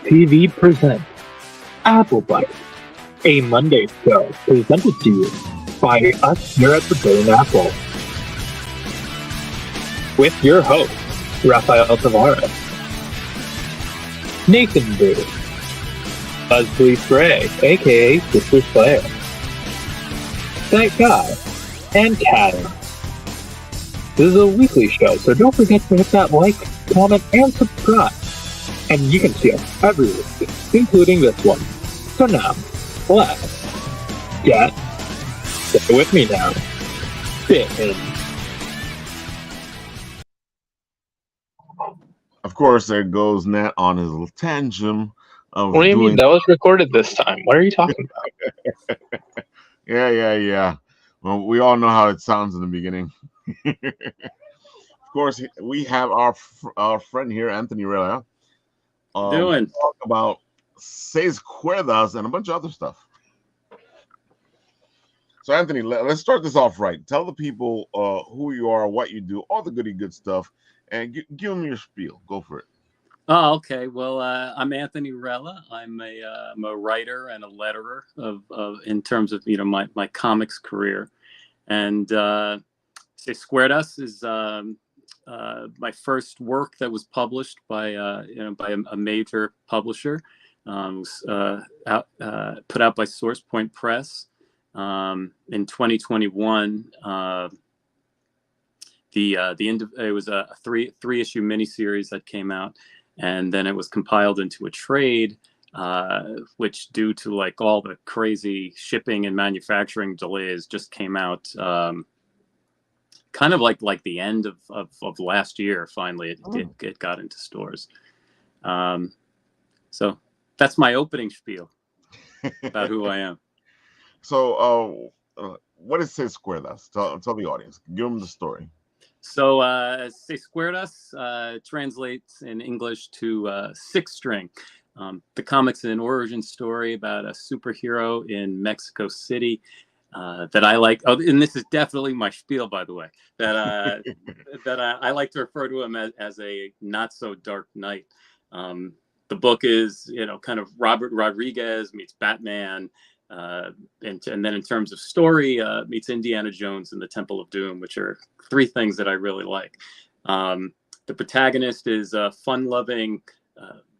TV presents Apple Bite, a Monday show presented to you by us here at the Golden Apple. With your hosts, Rafael Tavares, Nathan Booth, Leslie Spray, aka Sister Slayer, That Guy, and Karen. This is a weekly show, so don't forget to hit that like, comment, and subscribe. And you can see us every week, including this one. So now, let's get, stay with me now, in. Of course, there goes Nat on his little tangent. What do you mean? That was recorded this time. What are you talking about? Yeah. Well, we all know how it sounds in the beginning. Of course, we have our friend here, Anthony Rella. Talk about Seis Cuerdas and a bunch of other stuff. So, Anthony, let's start this off right. Tell the people who you are, what you do, all the good stuff, and give them your spiel. Go for it. Oh, okay. Well, I'm Anthony Rella. I'm a writer and a letterer of in terms of my comics career, and Seis Cuerdas is my first work that was published by a major publisher. Was put out by Source Point Press in 2021. It was a three issue miniseries that came out, and then it was compiled into a trade, which, due to like all the crazy shipping and manufacturing delays, just came out kind of like the end of last year. Finally, it got into stores. So that's my opening spiel about who I am. So, what is Seis Cuerdas? Tell the audience. Give them the story. So, Seis Cuerdas translates in English to six string. The comic's an origin story about a superhero in Mexico City that I like. Oh, and this is definitely my spiel, by the way. That I like to refer to him as a not so dark knight. The book is kind of Robert Rodriguez meets Batman. And then in terms of story, meets Indiana Jones and the Temple of Doom, which are three things that I really like. The protagonist is a fun-loving,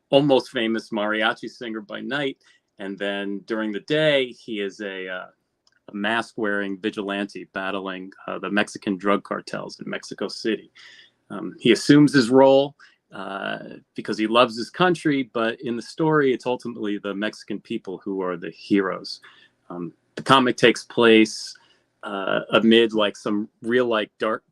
almost famous mariachi singer by night, and then during the day he is a mask-wearing vigilante battling the Mexican drug cartels in Mexico City. He assumes his role because he loves his country, but in the story, it's ultimately the Mexican people who are the heroes. The comic takes place amid like some real like dark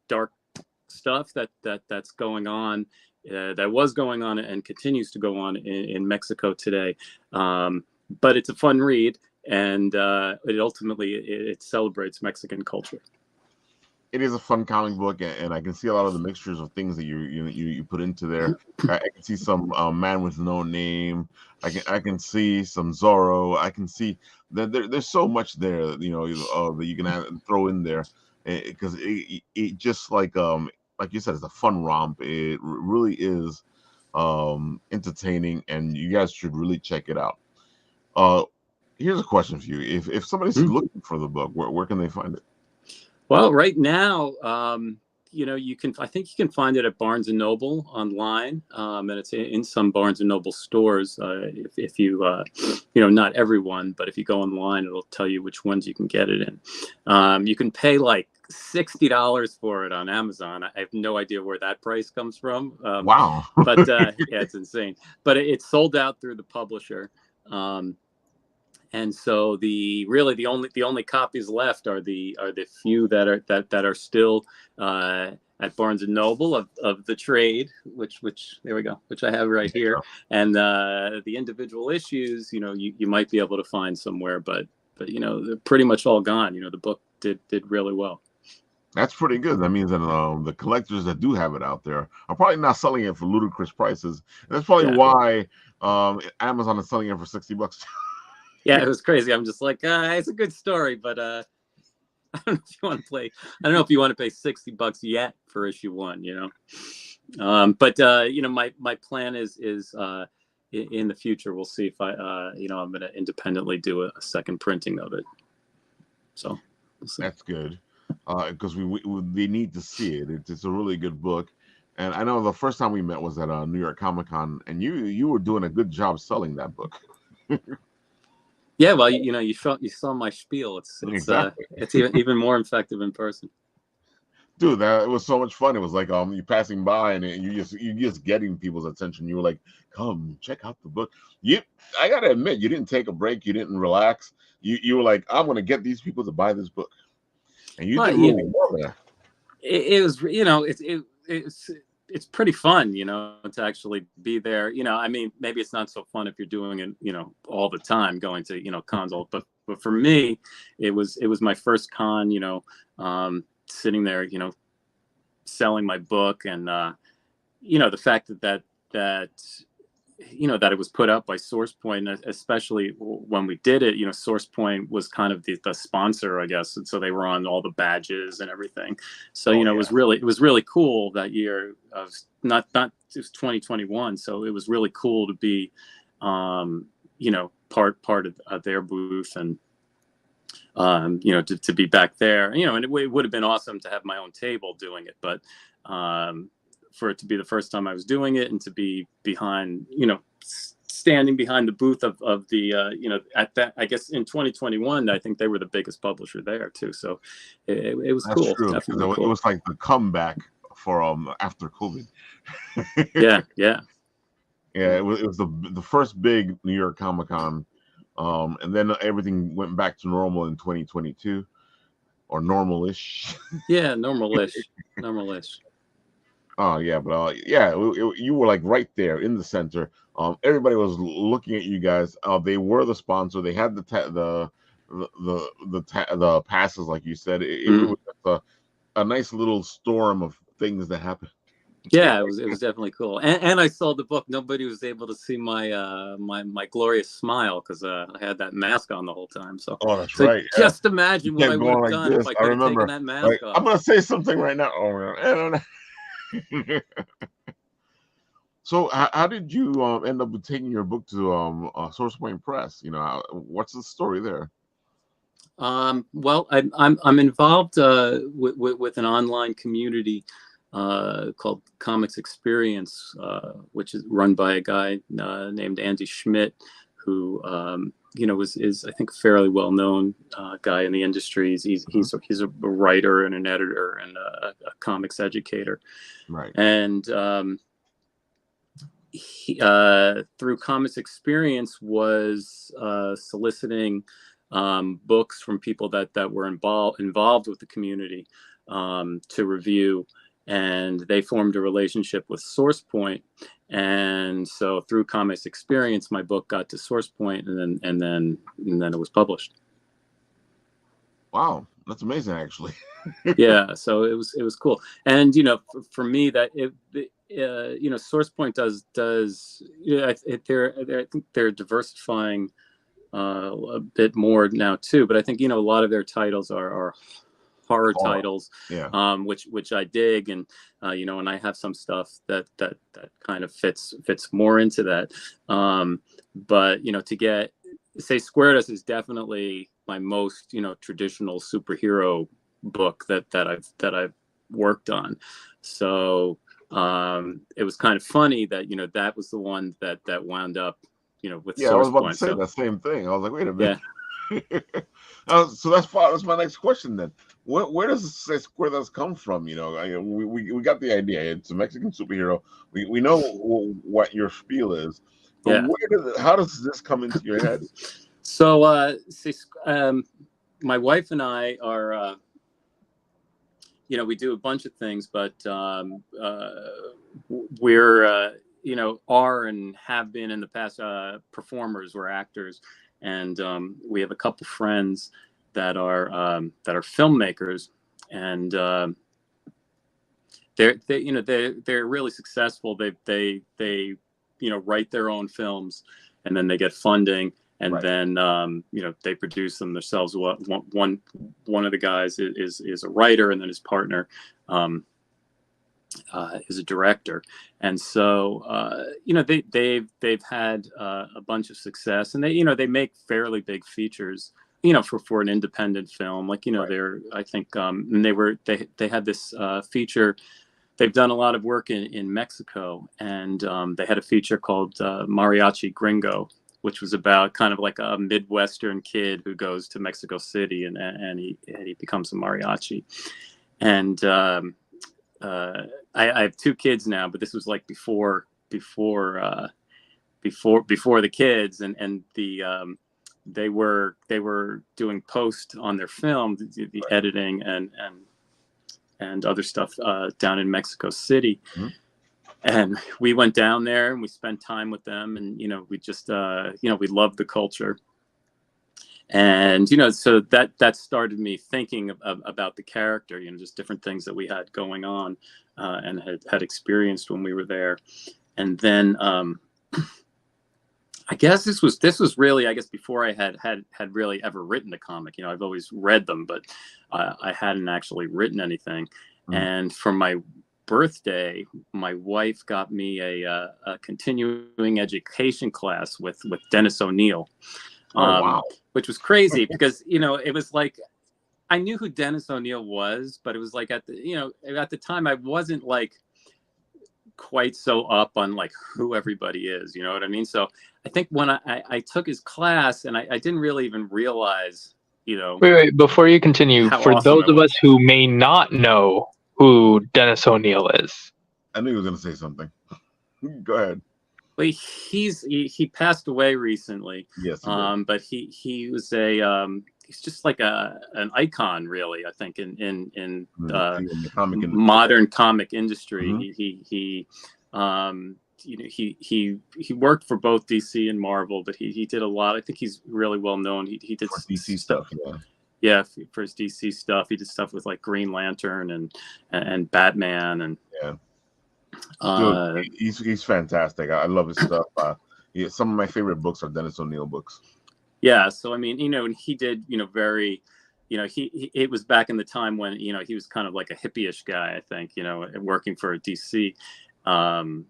stuff that's going on, that was going on and continues to go on in Mexico today. But it's a fun read, and it ultimately celebrates Mexican culture. It is a fun comic book, and I can see a lot of the mixtures of things that you put into there. I can see some man with no name. I can see some Zorro. I can see that there's so much there, that you can throw in there, because it just like you said, it's a fun romp. It really is entertaining, and you guys should really check it out. Here's a question for you: If somebody's looking for the book, where can they find it? Well, right now, you can. I think you can find it at Barnes and Noble online, and it's in some Barnes and Noble stores. If you, not everyone, but if you go online, it'll tell you which ones you can get it in. You can pay like $60 for it on Amazon. I have no idea where that price comes from. Wow! But yeah, it's insane. But it's sold out through the publisher. And so the only copies left are the few that are still at Barnes and Noble of the trade, which there we go, which I have right here, and the individual issues, you might be able to find somewhere, but they're pretty much all gone. The book did really well. That's pretty good. That means that the collectors that do have it out there are probably not selling it for ludicrous prices. That's probably why Amazon is selling it for $60. Yeah, it was crazy. I'm just like, it's a good story, but I don't know if you want to play. I don't know if you want to pay $60 yet for issue 1. But my plan is in the future, we'll see if I, you know, I'm going to independently do a second printing of it. So we'll see. That's good, because they need to see it. It's a really good book, and I know the first time we met was at New York Comic Con, and you were doing a good job selling that book. Yeah, well, you know, you saw my spiel. It's Exactly. it's even more effective in person. Dude, it was so much fun. It was like you passing by and you just getting people's attention. You were like, "Come check out the book." I gotta admit, you didn't take a break. You didn't relax. You were like, "I'm gonna get these people to buy this book," and you did really well there. It was, you know, it's pretty fun, you know, to actually be there. You know, I mean, maybe it's not so fun if you're doing it, you know, all the time, going to, you know, cons, but for me, it was my first con, you know, sitting there, you know, selling my book, and you know, the fact that you know, that it was put up by SourcePoint, especially when we did it, you know, SourcePoint was kind of the sponsor, I guess. And so they were on all the badges and everything. So, you know, it was really cool that year of not it was 2021. So it was really cool to be, you know, part of their booth, and, you know, to be back there, you know, and it would have been awesome to have my own table doing it, but, for it to be the first time I was doing it, and to be behind, you know, standing behind the booth of the, you know, at that, I guess in 2021, I think they were the biggest publisher there too. So it was That's cool. true. Definitely cool. It was like the comeback for after COVID. Yeah. It was the first big New York Comic Con, and then everything went back to normal in 2022, or normal-ish. Yeah, normal-ish. Oh yeah, but you were like right there in the center. Everybody was looking at you guys. They were the sponsor. They had the passes, like you said. It was just a nice little storm of things that happened. Yeah, it was definitely cool. And I sold the book. Nobody was able to see my my glorious smile, because I had that mask on the whole time. So, that's right. Just imagine what I would have like done this. if I could have taken that mask off. I'm gonna say something right now. Oh, so how did you end up taking your book to SourcePoint Press? You know, what's the story there? Well, I'm involved with an online community called Comics Experience, which is run by a guy named Andy Schmidt, who you know, is I think a fairly well known guy in the industry. He's a writer and an editor and a comics educator. Right. And he, through Comics Experience, was soliciting books from people that were involved with the community to review, and they formed a relationship with SourcePoint, and so through Comics Experience, my book got to SourcePoint, and then it was published. Wow, that's amazing, actually. Yeah, so it was cool, and you know, for me, that you know, SourcePoint does you know, I think they're diversifying a bit more now too, but I think, you know, a lot of their titles are horror titles, which I dig, and you know, and I have some stuff that kind of fits more into that. But you know, to get Seis Cuerdas is definitely my most, you know, traditional superhero book that I've worked on. So it was kind of funny that, you know, that was the one that wound up, you know, with I was about to say SourcePoint. the same thing. I was like, wait a minute. Yeah. So that's my next question then. Where does Seis Cuerdas come from? You know, we got the idea. It's a Mexican superhero. We know what your spiel is, but how does this come into your head? So my wife and I are you know, we do a bunch of things, but we're you know, are and have been in the past performers. We're actors, and we have a couple friends that are filmmakers, and they you know, they're really successful. They you know, write their own films, and then they get funding, and then you know, they produce them themselves. One of the guys is a writer, and then his partner is a director, and so they've had a bunch of success, and they make fairly big features, for an independent film. Like Right. they're, I think, and they had this feature. They've done a lot of work in Mexico, and they had a feature called Mariachi Gringo, which was about kind of like a Midwestern kid who goes to Mexico City and he becomes a mariachi. And I have two kids now, but this was like before the kids, and they were doing post on their film, the editing and other stuff down in Mexico City. Mm-hmm. And we went down there and we spent time with them, and we just we loved the culture. And so that started me thinking about the character, just different things that we had going on and had experienced when we were there. And then I guess this was really, I guess, before I had really ever written a comic. I've always read them, but I hadn't actually written anything. Mm-hmm. And for my birthday, my wife got me a continuing education class with Dennis O'Neil. Wow. Which was crazy because, it was like, I knew who Dennis O'Neil was, but it was like at the time I wasn't like quite so up on like who everybody is, you know what I mean? So I think when I took his class, and I didn't really even realize, Wait, before you continue, for awesome those of us who may not know who Dennis O'Neil is. I knew you were going to say something. Go ahead. Well, he passed away recently. Yes. But he was he's just like an icon, really. I think in the comic modern comic industry. Mm-hmm. He worked for both DC and Marvel, but he did a lot. I think he's really well known. He did for DC stuff. Yeah, for his DC stuff. He did stuff with like Green Lantern and Batman and. Yeah. Dude, he's fantastic. I love his stuff. Some of my favorite books are Dennis O'Neil books. Yeah, so I mean, and he did, very, it was back in the time when he was kind of like a hippie-ish guy, I think, working for DC, and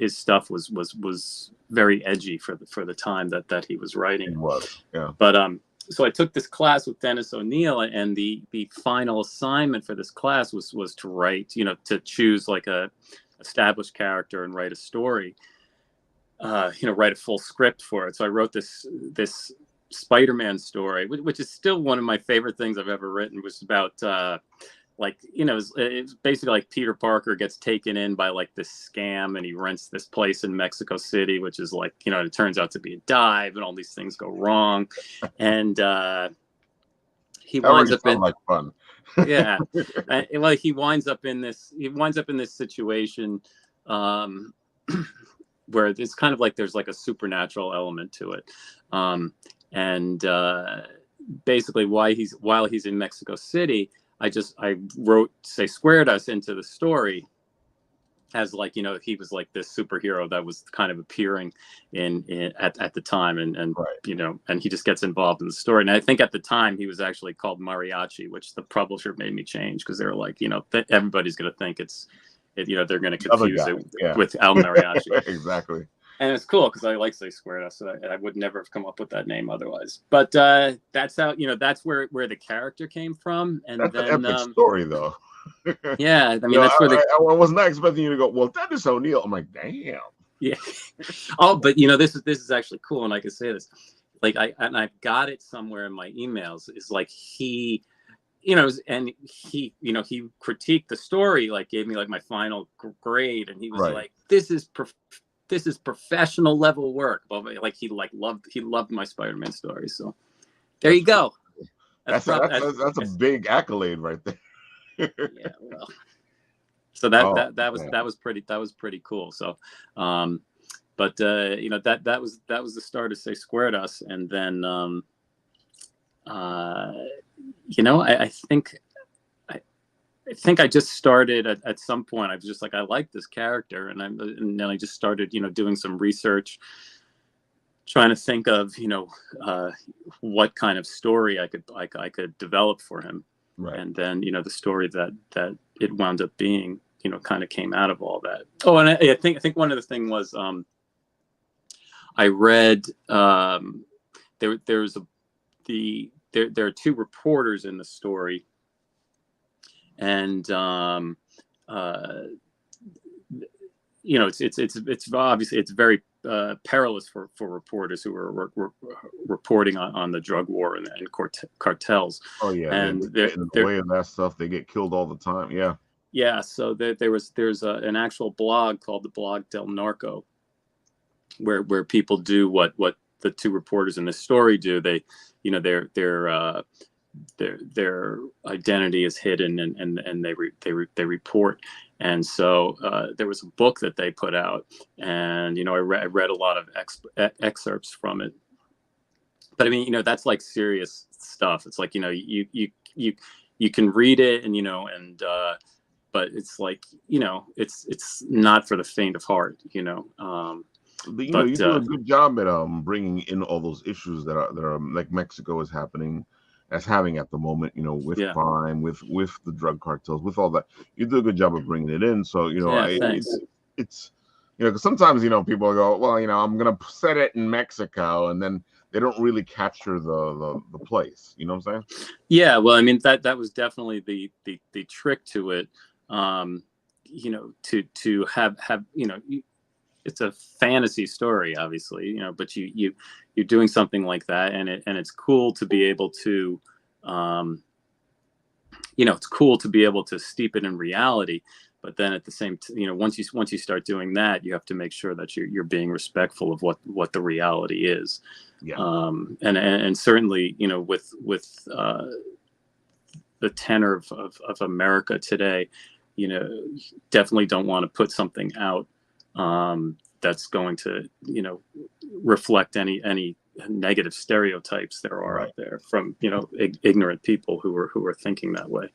his stuff was very edgy for the time that he was writing. It was, yeah. But so I took this class with Dennis O'Neil, and the final assignment for this class was to write, to choose like a established character and write a story, write a full script for it. So I wrote this Spider-Man story, which is still one of my favorite things I've ever written. It was about it's basically like Peter Parker gets taken in by like this scam, and he rents this place in Mexico City, which is like, it turns out to be a dive, and all these things go wrong. And he winds up in like fun. Yeah. Well, he winds up in this situation where it's kind of like there's like a supernatural element to it. And basically while he's in Mexico City, I wrote Seis Cuerdas into the story as like, he was like this superhero that was kind of appearing at the time, and right. And he just gets involved in the story. And I think at the time he was actually called Mariachi, which the publisher made me change because they were like, everybody's going to think they're going to confuse it with El Mariachi. Exactly. And it's cool because I like Seis Cuerdas, so I would never have come up with that name otherwise. But that's how, that's where the character came from. And that's then, an epic story, though. Yeah, I mean, that's where I was not expecting you to go, well, Dennis O'Neil. I'm like, damn. Yeah. Oh, but this is actually cool, and I can say this. Like I've got it somewhere in my emails. It's like he critiqued the story, like gave me like my final grade, and he was right. like, this is professional level work. But like he loved my Spider-Man story. So there you go. That's a big accolade right there. Yeah, well, so that was pretty cool. So, but that was the start of Seis Cuerdas, and then I think I just started at some point. I was just like, I like this character, and then I just started doing some research, trying to think of what kind of story I could develop for him. Right. And then, the story that it wound up being, kind of came out of all that. Oh, and I think one of the thing was, I read, there are two reporters in the story, and it's obviously it's very perilous for reporters who are reporting on the drug war and cartels. Oh yeah, And they get in the way of that stuff. They get killed all the time. Yeah. Yeah, so there's an actual blog called the Blog Del Narco, where people do what the two reporters in this story do. They, their identity is hidden, and they report. And so there was a book that they put out, and I read a lot of excerpts from it. But I mean, that's like serious stuff. It's like, you can read it, and but it's like, it's not for the faint of heart. But But you do a good job at bringing in all those issues that are like Mexico is having at the moment. With Yeah. crime, with the drug cartels, with all that. You do a good job of bringing it in. So Thanks. it's because sometimes people go, well, I'm gonna set it in Mexico, and then they don't really capture the place. You know what I'm saying? Yeah, well, I mean, that was definitely the trick to it. To have it's a fantasy story, obviously, but you're doing something like that, and it's cool to be able to, it's cool to be able to steep it in reality. But then at the same, once you start doing that, you have to make sure that you're being respectful of what the reality is. Yeah. And certainly, with the tenor of America today, definitely don't want to put something out that's going to, reflect any negative stereotypes there are out there from, ignorant people who are thinking that way.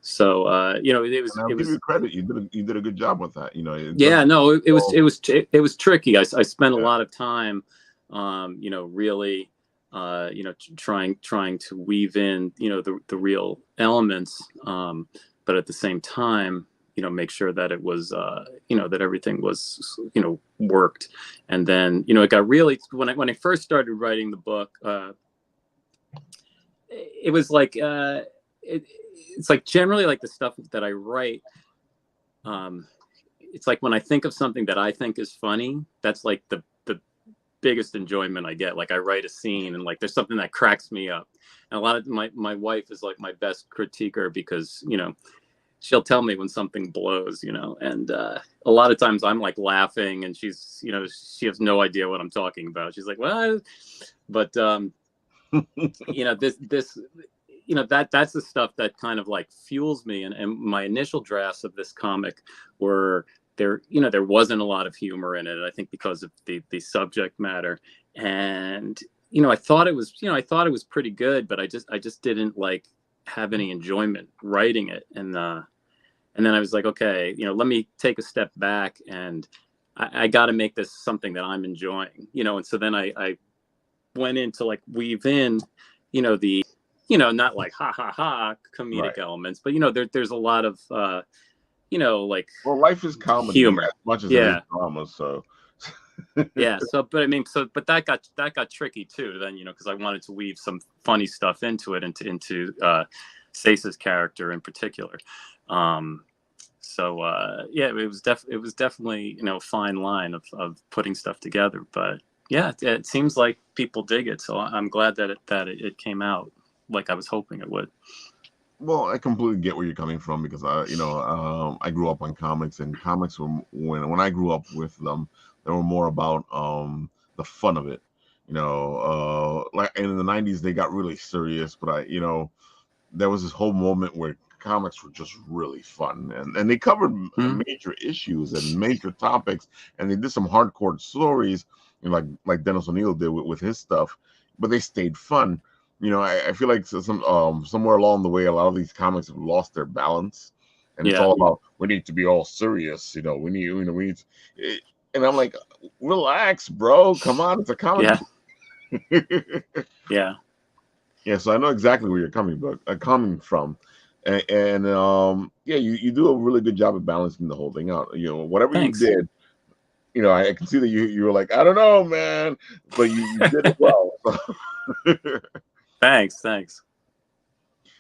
So, I'll give you credit. You did a good job with that. Yeah, no, it was tricky. I spent a lot of time, really, trying to weave in, the real elements, but at the same time, make sure that it was, that everything was, worked. And then, it got really, when I first started writing the book, it was like, it's like generally like the stuff that I write. It's like when I think of something that I think is funny, that's like the biggest enjoyment I get. Like I write a scene and like there's something that cracks me up. And a lot of my wife is like my best critiquer because, she'll tell me when something blows, and a lot of times I'm like laughing and she's, she has no idea what I'm talking about. She's like, what? But, this, that's the stuff that kind of like fuels me. And my initial drafts of this comic were there, there wasn't a lot of humor in it. I think because of the subject matter. And, I thought it was pretty good, but I just didn't like have any enjoyment writing it. And then I was like, okay, let me take a step back and I got to make this something that I'm enjoying, and so then I went into like weave in, the, not like ha ha ha comedic elements, but there's a lot of, like, well, life is comedy humor as much as it is drama. So yeah. So, but that got tricky too. Then, because I wanted to weave some funny stuff into it, into Seis's character in particular. So yeah, it was definitely a fine line of putting stuff together. But yeah, it seems like people dig it. So I'm glad that it came out like I was hoping it would. Well, I completely get where you're coming from because I grew up on comics, and comics were when I grew up with them, they were more about the fun of it. Like and in the '90s they got really serious, but there was this whole moment where comics were just really fun, and they covered major issues and major topics, and they did some hardcore stories, like Dennis O'Neil did with his stuff, but they stayed fun. I feel like somewhere along the way, a lot of these comics have lost their balance, and it's all about we need to be all serious. We need, and I'm like, relax, bro. Come on, it's a comic. Yeah. Yeah. So I know exactly where you're coming from. And yeah, you do a really good job of balancing the whole thing out. Whatever you Thanks. did, I can see that you were like, I don't know, man, but you did it well. Thanks.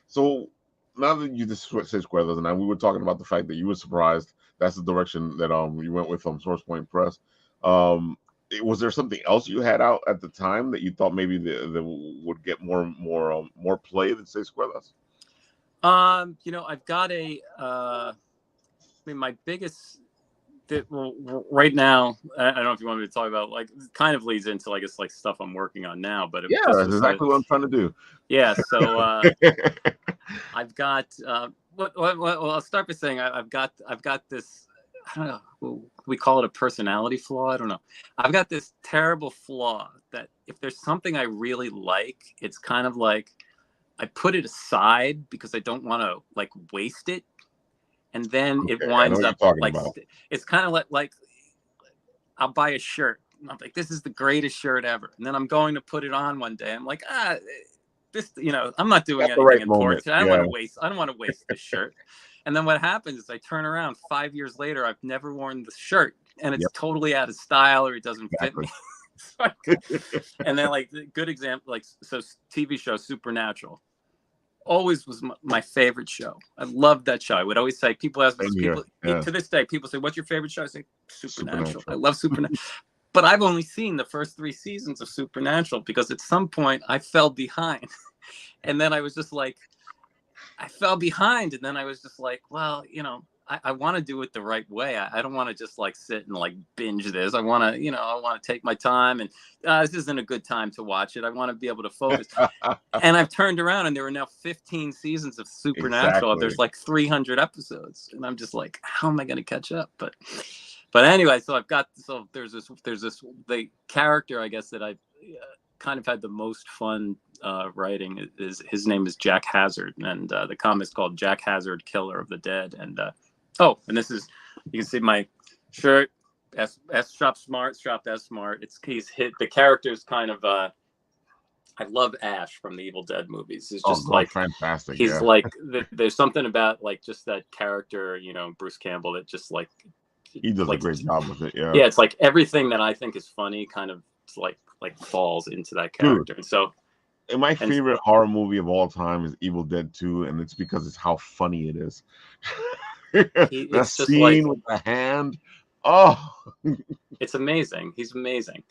So now that you just say Squares, and we were talking about the fact that you were surprised that's the direction that you went with Source Point Press. Was there something else you had out at the time that you thought maybe that would get more play than Seis Cuerdas? I've got my biggest right now, I don't know if you want me to talk about, like, it kind of leads into, like, it's like stuff I'm working on now, but Yeah, that's exactly what I'm trying to do. Yeah, so I've got well, I'll start by saying I've got this, I don't know, we call it a personality flaw. I don't know. I've got this terrible flaw that if there's something I really like, it's kind of like I put it aside because I don't want to, like, waste it, and then it winds up like it's kind of like I'll buy a shirt and I'm like, this is the greatest shirt ever, and then I'm going to put it on one day. I'm like, this, I'm not doing anything important. I don't want to waste this shirt. And then what happens is I turn around 5 years later, I've never worn the shirt, and it's totally out of style, or it doesn't fit me. And then, like, good example, like, so TV show Supernatural always was my favorite show. I loved that show. I would always say, people ask me, to this day, people say, what's your favorite show? I say, Supernatural. I love Supernatural. But I've only seen the first 3 seasons of Supernatural because at some point I fell behind. And then I was just like, I fell behind. And then I was just like, well, I want to do it the right way. I don't want to just, like, sit and, like, binge this. I want to take my time, and this isn't a good time to watch it. I want to be able to focus. And I've turned around, and there are now 15 seasons of Supernatural. Exactly. There's like 300 episodes, and I'm just like, how am I going to catch up? But anyway, so there's the character, I guess, that I kind of had the most fun writing his name is Jack Hazard, and the comic's called Jack Hazard, Killer of the Dead. And and this is, you can see my shirt, S Shop Smart, Shop S Smart. The character's kind of I love Ash from the Evil Dead movies. It's just fantastic. He's like there's something about, like, just that character, Bruce Campbell, that just, like, he does a great job with it. Yeah, it's like everything that I think is funny kind of like falls into that character. Dude. And so, and my favorite horror movie of all time is Evil Dead 2, and it's because it's how funny it is. That scene with the hand, it's amazing. He's amazing.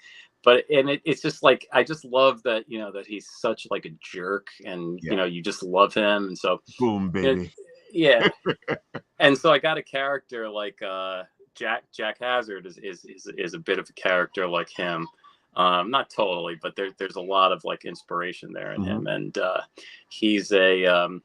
But it's just like, I just love that, that he's such, like, a jerk, and you just love him. And so, boom, baby. And so I got a character like Jack Hazard is a bit of a character like him. Not totally, but there's a lot of, like, inspiration there in him. And he's a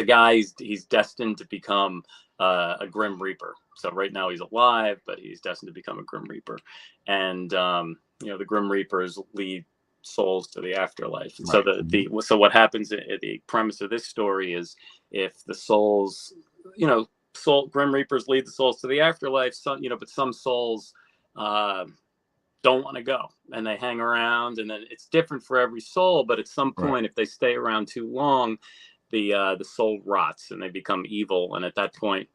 guy, he's destined to become a Grim Reaper. So right now he's alive, but he's destined to become a Grim Reaper. And the Grim Reapers lead souls to the afterlife. Right. So so what happens, the premise of this story is, if the souls, Grim Reapers lead the souls to the afterlife, but some souls don't want to go, and they hang around, and then it's different for every soul. But at some point, if they stay around too long, the soul rots and they become evil. And at that point,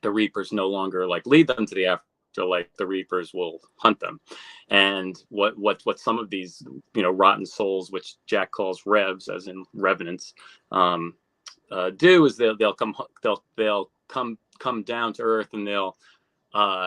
the Reapers no longer, like, lead them to the afterlife. The Reapers will hunt them. And what some of these rotten souls, which Jack calls revs, as in revenants, do is they'll come down to earth, and they'll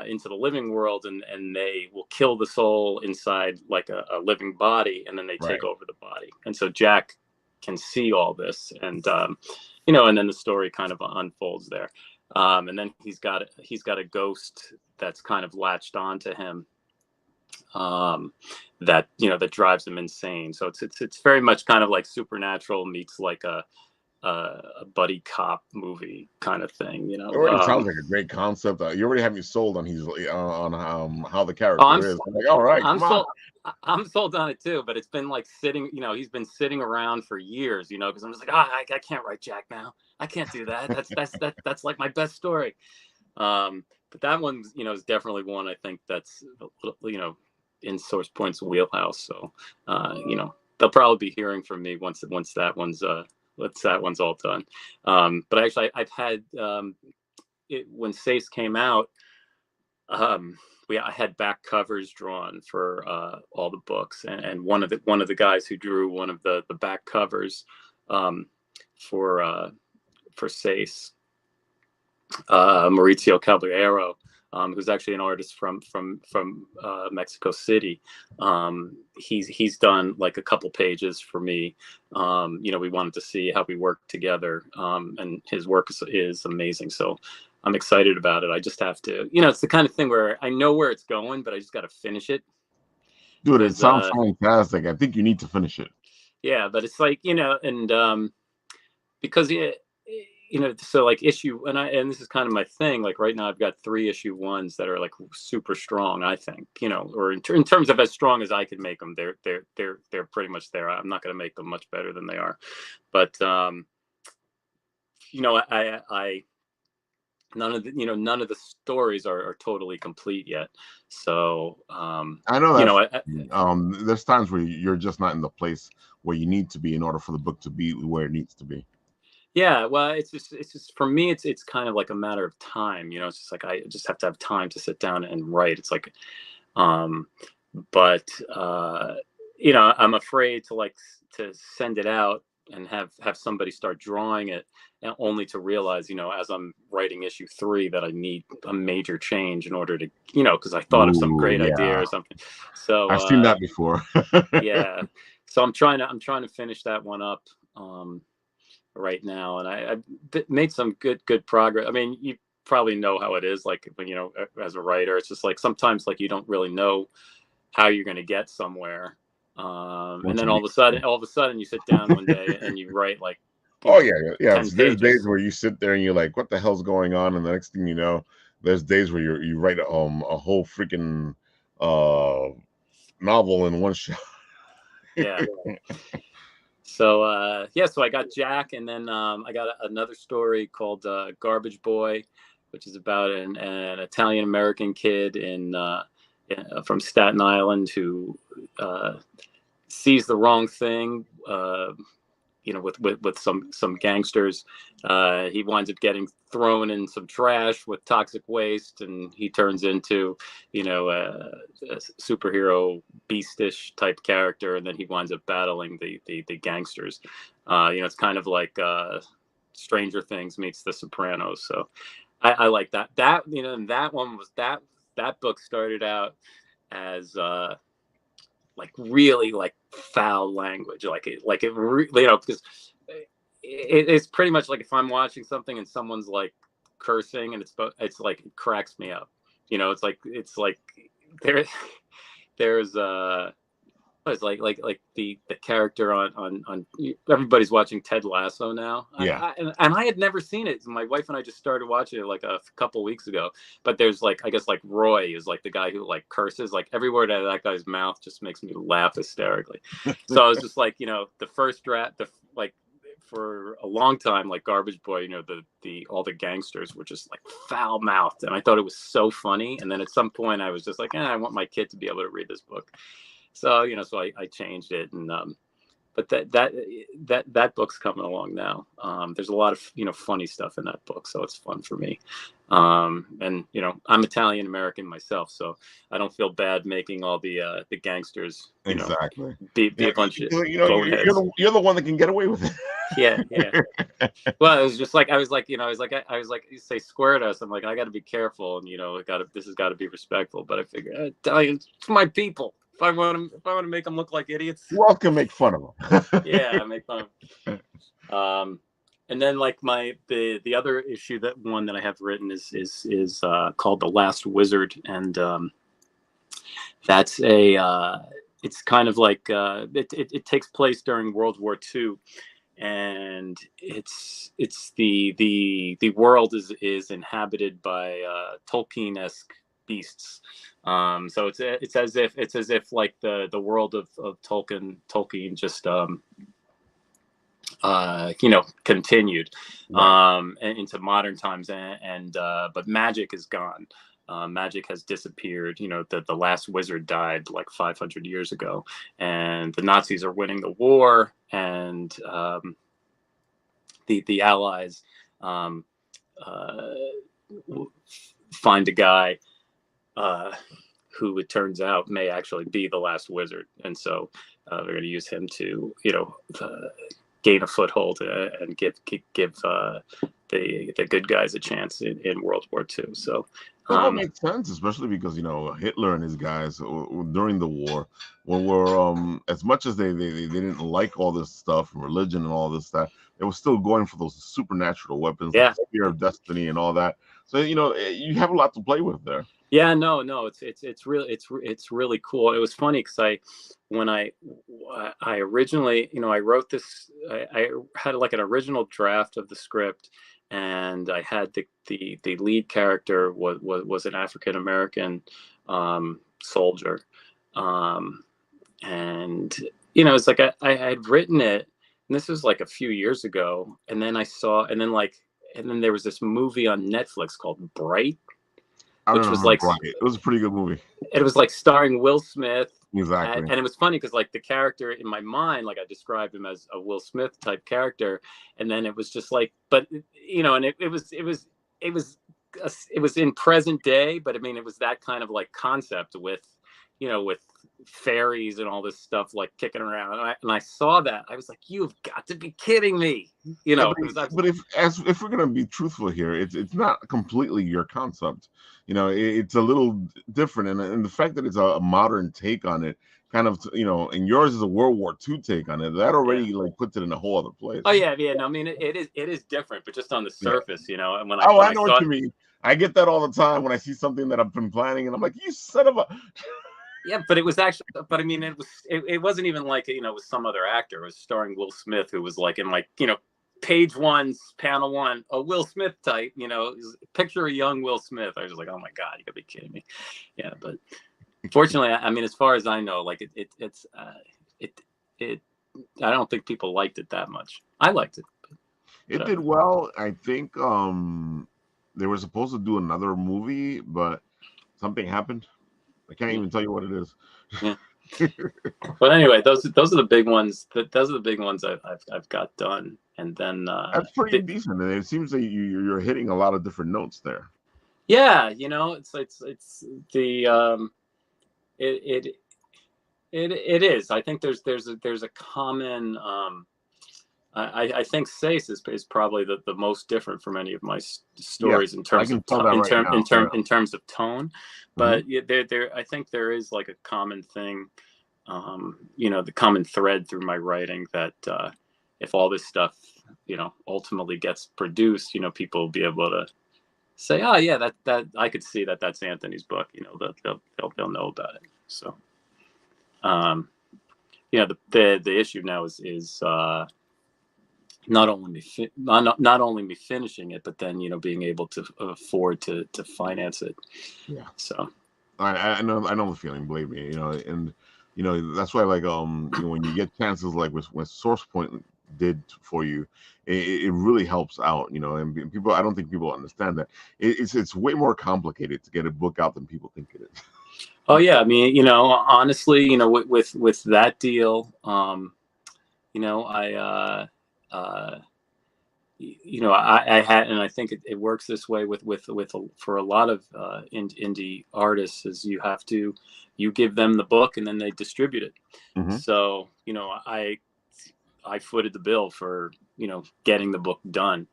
into the living world, and they will kill the soul inside, like, a living body, and then they take over the body. And so Jack can see all this, and and then the story kind of unfolds there. And then he's got a ghost that's kind of latched onto him, that drives him insane. So it's very much kind of like Supernatural meets, like, a buddy cop movie kind of thing. It already sounds like a great concept. You already have me sold on how the character is. I'm like, all right, I'm sold on it too, but it's been, like, sitting, he's been sitting around for years, because I'm just like, I can't write Jack now. I can't do that. That's like my best story. But that one, is definitely one I think that's, in Source Point's wheelhouse. So, they'll probably be hearing from me once that one's that one's all done. But actually, I've had when Seis came out, I had back covers drawn for all the books, and one of the guys who drew one of the back covers for Seis, Maurizio Caballero, who's actually an artist from Mexico City. He's done like a couple pages for me. We wanted to see how we work together, and his work is amazing. So I'm excited about it. I just have to, it's the kind of thing where I know where it's going, but I just got to finish it. Dude, it sounds fantastic. I think you need to finish it. Yeah, but it's like, and because so like issue, and this is kind of my thing. Like right now, I've got 3 issue 1s that are like super strong. I think, or in terms of as strong as I could make them, they're pretty much there. I'm not going to make them much better than they are, but I none of the stories are totally complete yet. So I know that there's times where you're just not in the place where you need to be in order for the book to be where it needs to be. Yeah, well, it's just for me, it's kind of like a matter of time. It's just like I just have to have time to sit down and write. It's like, but I'm afraid to send it out and have somebody start drawing it, and only to realize, as I'm writing issue 3, that I need a major change in order to, because I thought of some great idea or something. So I've seen that before. Yeah, so I'm trying to finish that one up right now, and I've made some good progress. I mean, you probably know how it is, like when as a writer, it's just like sometimes like you don't really know how you're going to get somewhere. And then all of a sudden you sit down one day and you write like, yeah. There's pages. days where you sit there and you're like, what the hell's going on? And the next thing you know, there's days where you write a whole freaking novel in one shot. Yeah. So so I got Jack, and then I got another story called Garbage Boy, which is about an Italian American kid from Staten Island who sees the wrong thing, with some gangsters. He winds up getting thrown in some trash with toxic waste, and he turns into, a superhero beastish type character, and then he winds up battling the gangsters. It's kind of like Stranger Things meets The Sopranos. So I like that. That one was that book started out as like really like foul language, because it's pretty much like if I'm watching something and someone's like cursing, and it's like it cracks me up. It's like there's it's like the character on everybody's watching Ted Lasso now. Yeah. And I had never seen it. My wife and I just started watching it like a couple weeks ago. But there's like, I guess like Roy is like the guy who like curses, like every word out of that guy's mouth just makes me laugh hysterically. So I was just like, the first draft, like for a long time, like Garbage Boy, the all the gangsters were just like foul mouthed, and I thought it was so funny. And then at some point I was just like, I want my kid to be able to read this book. So so I changed it, and but that book's coming along now. There's a lot of funny stuff in that book, so it's fun for me. And I'm Italian American myself, so I don't feel bad making all the gangsters exactly be a bunch of boneheads. You're the one that can get away with it. Yeah. Well, it was just like I was like you say Cuerdas. I'm like, I got to be careful, and this has got to be respectful. But I figure Italians, it's my people. If I want to make them look like idiots, you all can make fun of them. Yeah, I make fun of them. And then like the other issue that I have written is called The Last Wizard, and that's it's kind of like it takes place during World War II, and it's the world is inhabited by Tolkien-esque beasts. So it's as if like the world of Tolkien just continued into modern times, and but magic is gone. Magic has disappeared. The last wizard died like 500 years ago, and the Nazis are winning the war, and the allies find a guy who it turns out may actually be the last wizard, and so they're going to use him to gain a foothold and give the good guys a chance in World War II. So well, that makes sense, especially because Hitler and his guys during the war were as much as they didn't like all this stuff and religion and all this stuff, they were still going for those supernatural weapons, like the Spear of Destiny and all that. So you have a lot to play with there. Yeah, no, it's really cool. It was funny because when I originally, I wrote this, I had like an original draft of the script, and I had the lead character was an African American soldier, and it's like I had written it, and this was like a few years ago, and then and then there was this movie on Netflix called Bright. Which was like, it was a pretty good movie. It was like starring Will Smith. Exactly. And it was funny because like the character in my mind, like I described him as a Will Smith type character. And then it was just like, but and it was in present day, but I mean, it was that kind of like concept with, with fairies and all this stuff like kicking around. And I saw that, I was like, you've got to be kidding me, But if we're gonna be truthful here, it's not completely your concept. It's a little different, and the fact that it's a modern take on it, kind of, and yours is a World War II take on it. That already like puts it in a whole other place. Oh yeah. No, I mean it is different, but just on the surface, And when I know what you mean. I get that all the time when I see something that I've been planning, and I'm like, you son of a. Yeah, but it was actually, but I mean, it wasn't even like, it was some other actor. It was starring Will Smith, who was like in like, page 1, panel 1, a Will Smith type, picture a young Will Smith. I was like, oh my God, you gotta be kidding me. Yeah, but fortunately, I mean, as far as I know, like I don't think people liked it that much. I liked it. It did well. I think they were supposed to do another movie, but something happened. I can't even tell you what it is. Yeah. But anyway, those are the big ones. Those are the big ones I've got done, and then that's pretty decent. And it seems that you're hitting a lot of different notes there. Yeah, it's the it is. I think there's a common. I think Seis is probably the most different from any of my stories in terms of in terms of tone, but I think there is like a common thing, the common thread through my writing that if all this stuff ultimately gets produced, people will be able to say, oh yeah, that I could see that's Anthony's book, they'll know about it. So the issue now is not only me finishing it, but then when able to afford to finance it. Yeah. So I know the feeling, believe me. And that's why like when you get chances like when Source Point did for you, it really helps out. And people, I don't think people understand that it's way more complicated to get a book out than people think it is. Oh yeah, I mean, honestly, with that deal, I had, and I think it works this way with for a lot of indie artists, is you give them the book and then they distribute it. Mm-hmm. So I footed the bill for getting the book done,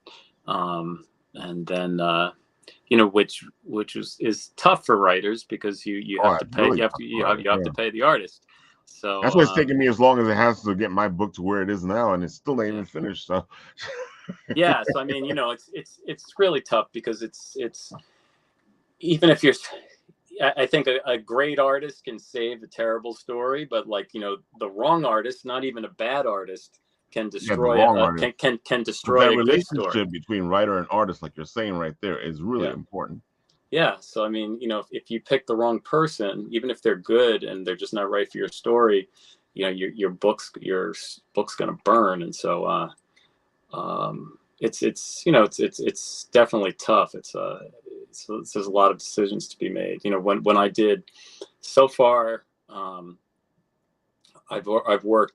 and then which is tough for writers because you have to pay really you have to pay the artist. So that's why it's taking me as long as it has to get my book to where it is now, and it's still not even finished. So yeah, so I mean, it's really tough because it's even if you're, I think a great artist can save a terrible story, but like the wrong artist, not even a bad artist, can destroy can destroy that a good story. Relationship between writer and artist, like you're saying right there, is really important. Yeah, so I mean, if you pick the wrong person, even if they're good and they're just not right for your story, your book's gonna burn. And so it's definitely tough. So there's a lot of decisions to be made. When I did so far, I've worked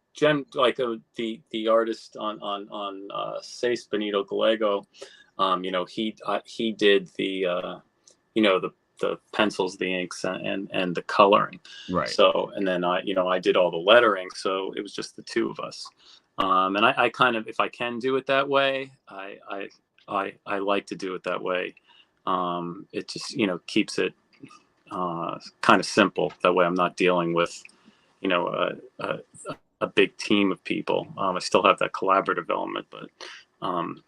like the artist on Seis Benito Gallego. He did the the pencils, the inks, and the coloring. Right. So, and then I did all the lettering. So it was just the two of us. And I kind of, if I can do it that way, I like to do it that way. It just, keeps it kind of simple. That way I'm not dealing with, a big team of people. I still have that collaborative element, but, honestly,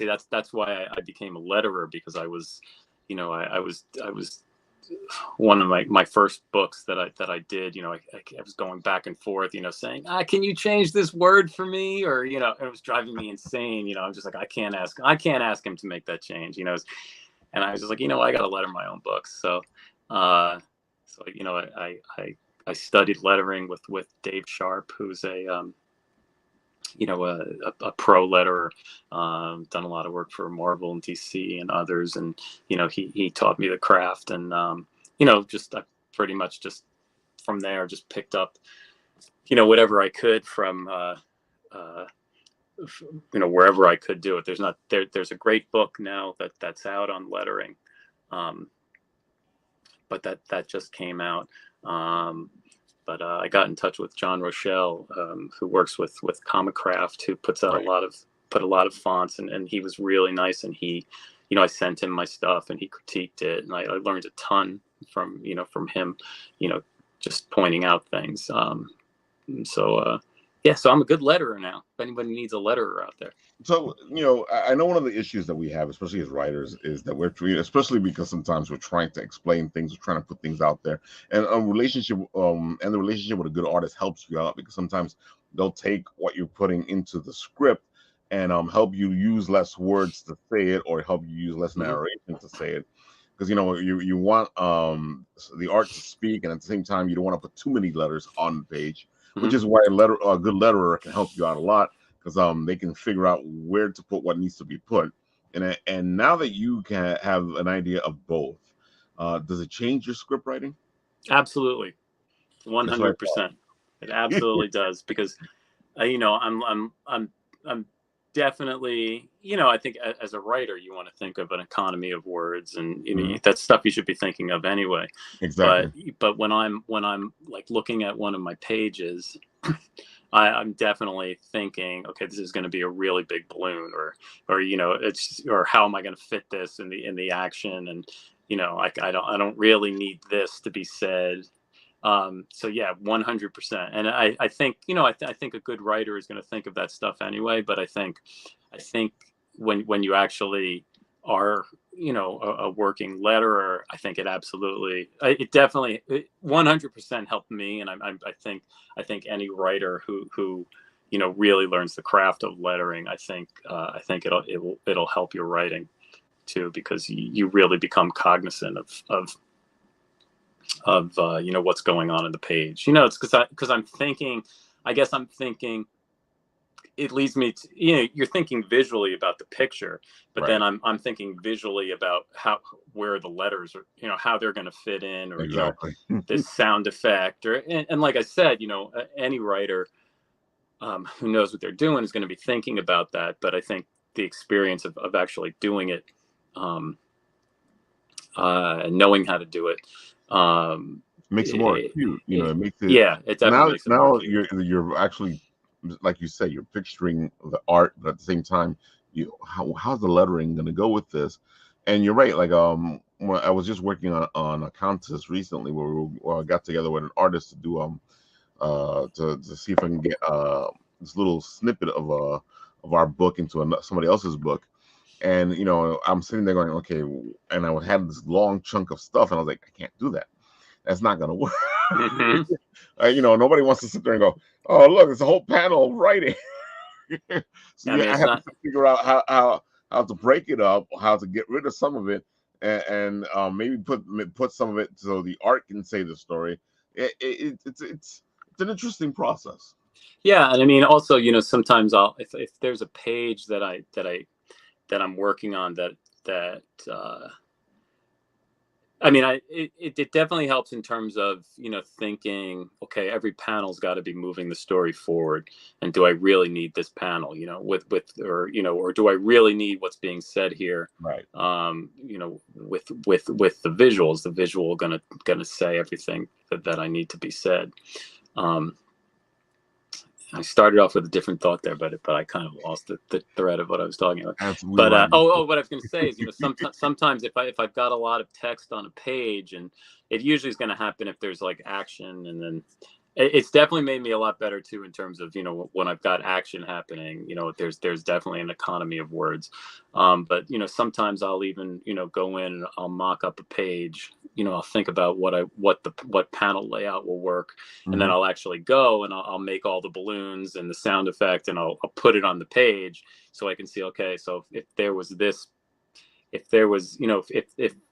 that's why I became a letterer, because I was, I was one of my first books that I did, I was going back and forth, saying, can you change this word for me? Or, it was driving me insane. I'm just like, I can't ask him to make that change, and I was just like, I got to letter my own books. So, I studied lettering with Dave Sharp, who's a pro letterer, done a lot of work for Marvel and DC and others. And, he taught me the craft, and, I pretty much just from there just picked up, whatever I could from, wherever I could do it. There's a great book now that's out on lettering. But that just came out. But I got in touch with John Rochelle, who works with Comic Craft, who puts out put a lot of fonts, and he was really nice. And he, I sent him my stuff, and he critiqued it, and I learned a ton from him, just pointing out things. So I'm a good letterer now. If anybody needs a letterer out there. So, I know one of the issues that we have, especially as writers, is that especially because sometimes we're trying to explain things, we're trying to put things out there, and the relationship with a good artist helps you out, because sometimes they'll take what you're putting into the script and help you use less words to say it, or help you use less narration to say it, because you want the art to speak, and at the same time you don't want to put too many letters on the page, which is why a good letterer can help you out a lot, because they can figure out where to put what needs to be put. And now that you can have an idea of both, does it change your script writing? Absolutely, 100%. It absolutely does, because I'm definitely, I think as a writer, you want to think of an economy of words, and that's stuff you should be thinking of anyway. Exactly. But when I'm like looking at one of my pages, I'm definitely thinking, okay, this is going to be a really big balloon, or or how am I going to fit this in the action? And I don't really need this to be said. So yeah, 100%. And I think, I think a good writer is going to think of that stuff anyway. But I think when you actually are, a working letterer, I think it definitely 100% helped me. And I think any writer who really learns the craft of lettering, I think it'll help your writing too, because you really become cognizant of what's going on in the page. It's because I'm thinking, it leads me to, you're thinking visually about the picture, but then I'm thinking visually about where the letters are, how they're going to fit in, or exactly. this sound effect, and like I said, any writer who knows what they're doing is going to be thinking about that. But I think the experience of actually doing it, knowing how to do it, makes it more acute. It makes it. Yeah, it definitely makes it more acute. You're actually, like you say, you're picturing the art, but at the same time, how's the lettering going to go with this? And you're right. Like I was just working on a contest recently where I got together with an artist to do to see if I can get this little snippet of our book into somebody else's book. And I'm sitting there going, okay, and I had this long chunk of stuff, and I was like, I can't do that. That's not gonna work. Nobody wants to sit there and go, oh look, it's a whole panel of writing. So I have to figure out how to break it up, how to get rid of some of it, and maybe put some of it so the art can say the story. It's an interesting process. Yeah, and I mean, also, sometimes if there's a page that I'm working on that I mean, it definitely helps in terms of, thinking, okay, every panel's got to be moving the story forward. And do I really need this panel, or do I really need what's being said here? Right. With the visuals, the visual gonna say everything that I need to be said. I started off with a different thought there, but I kind of lost the thread of what I was talking about. Absolutely. But what I was going to say is, sometimes if I've got a lot of text on a page, and it usually is going to happen if there's like action, and then it's definitely made me a lot better too in terms of, when I've got action happening, there's definitely an economy of words. But sometimes I'll even go in and I'll mock up a page. I'll think about what panel layout will work, and then I'll actually go and I'll make all the balloons and the sound effect, and I'll put it on the page so I can see, okay, so if there was this, if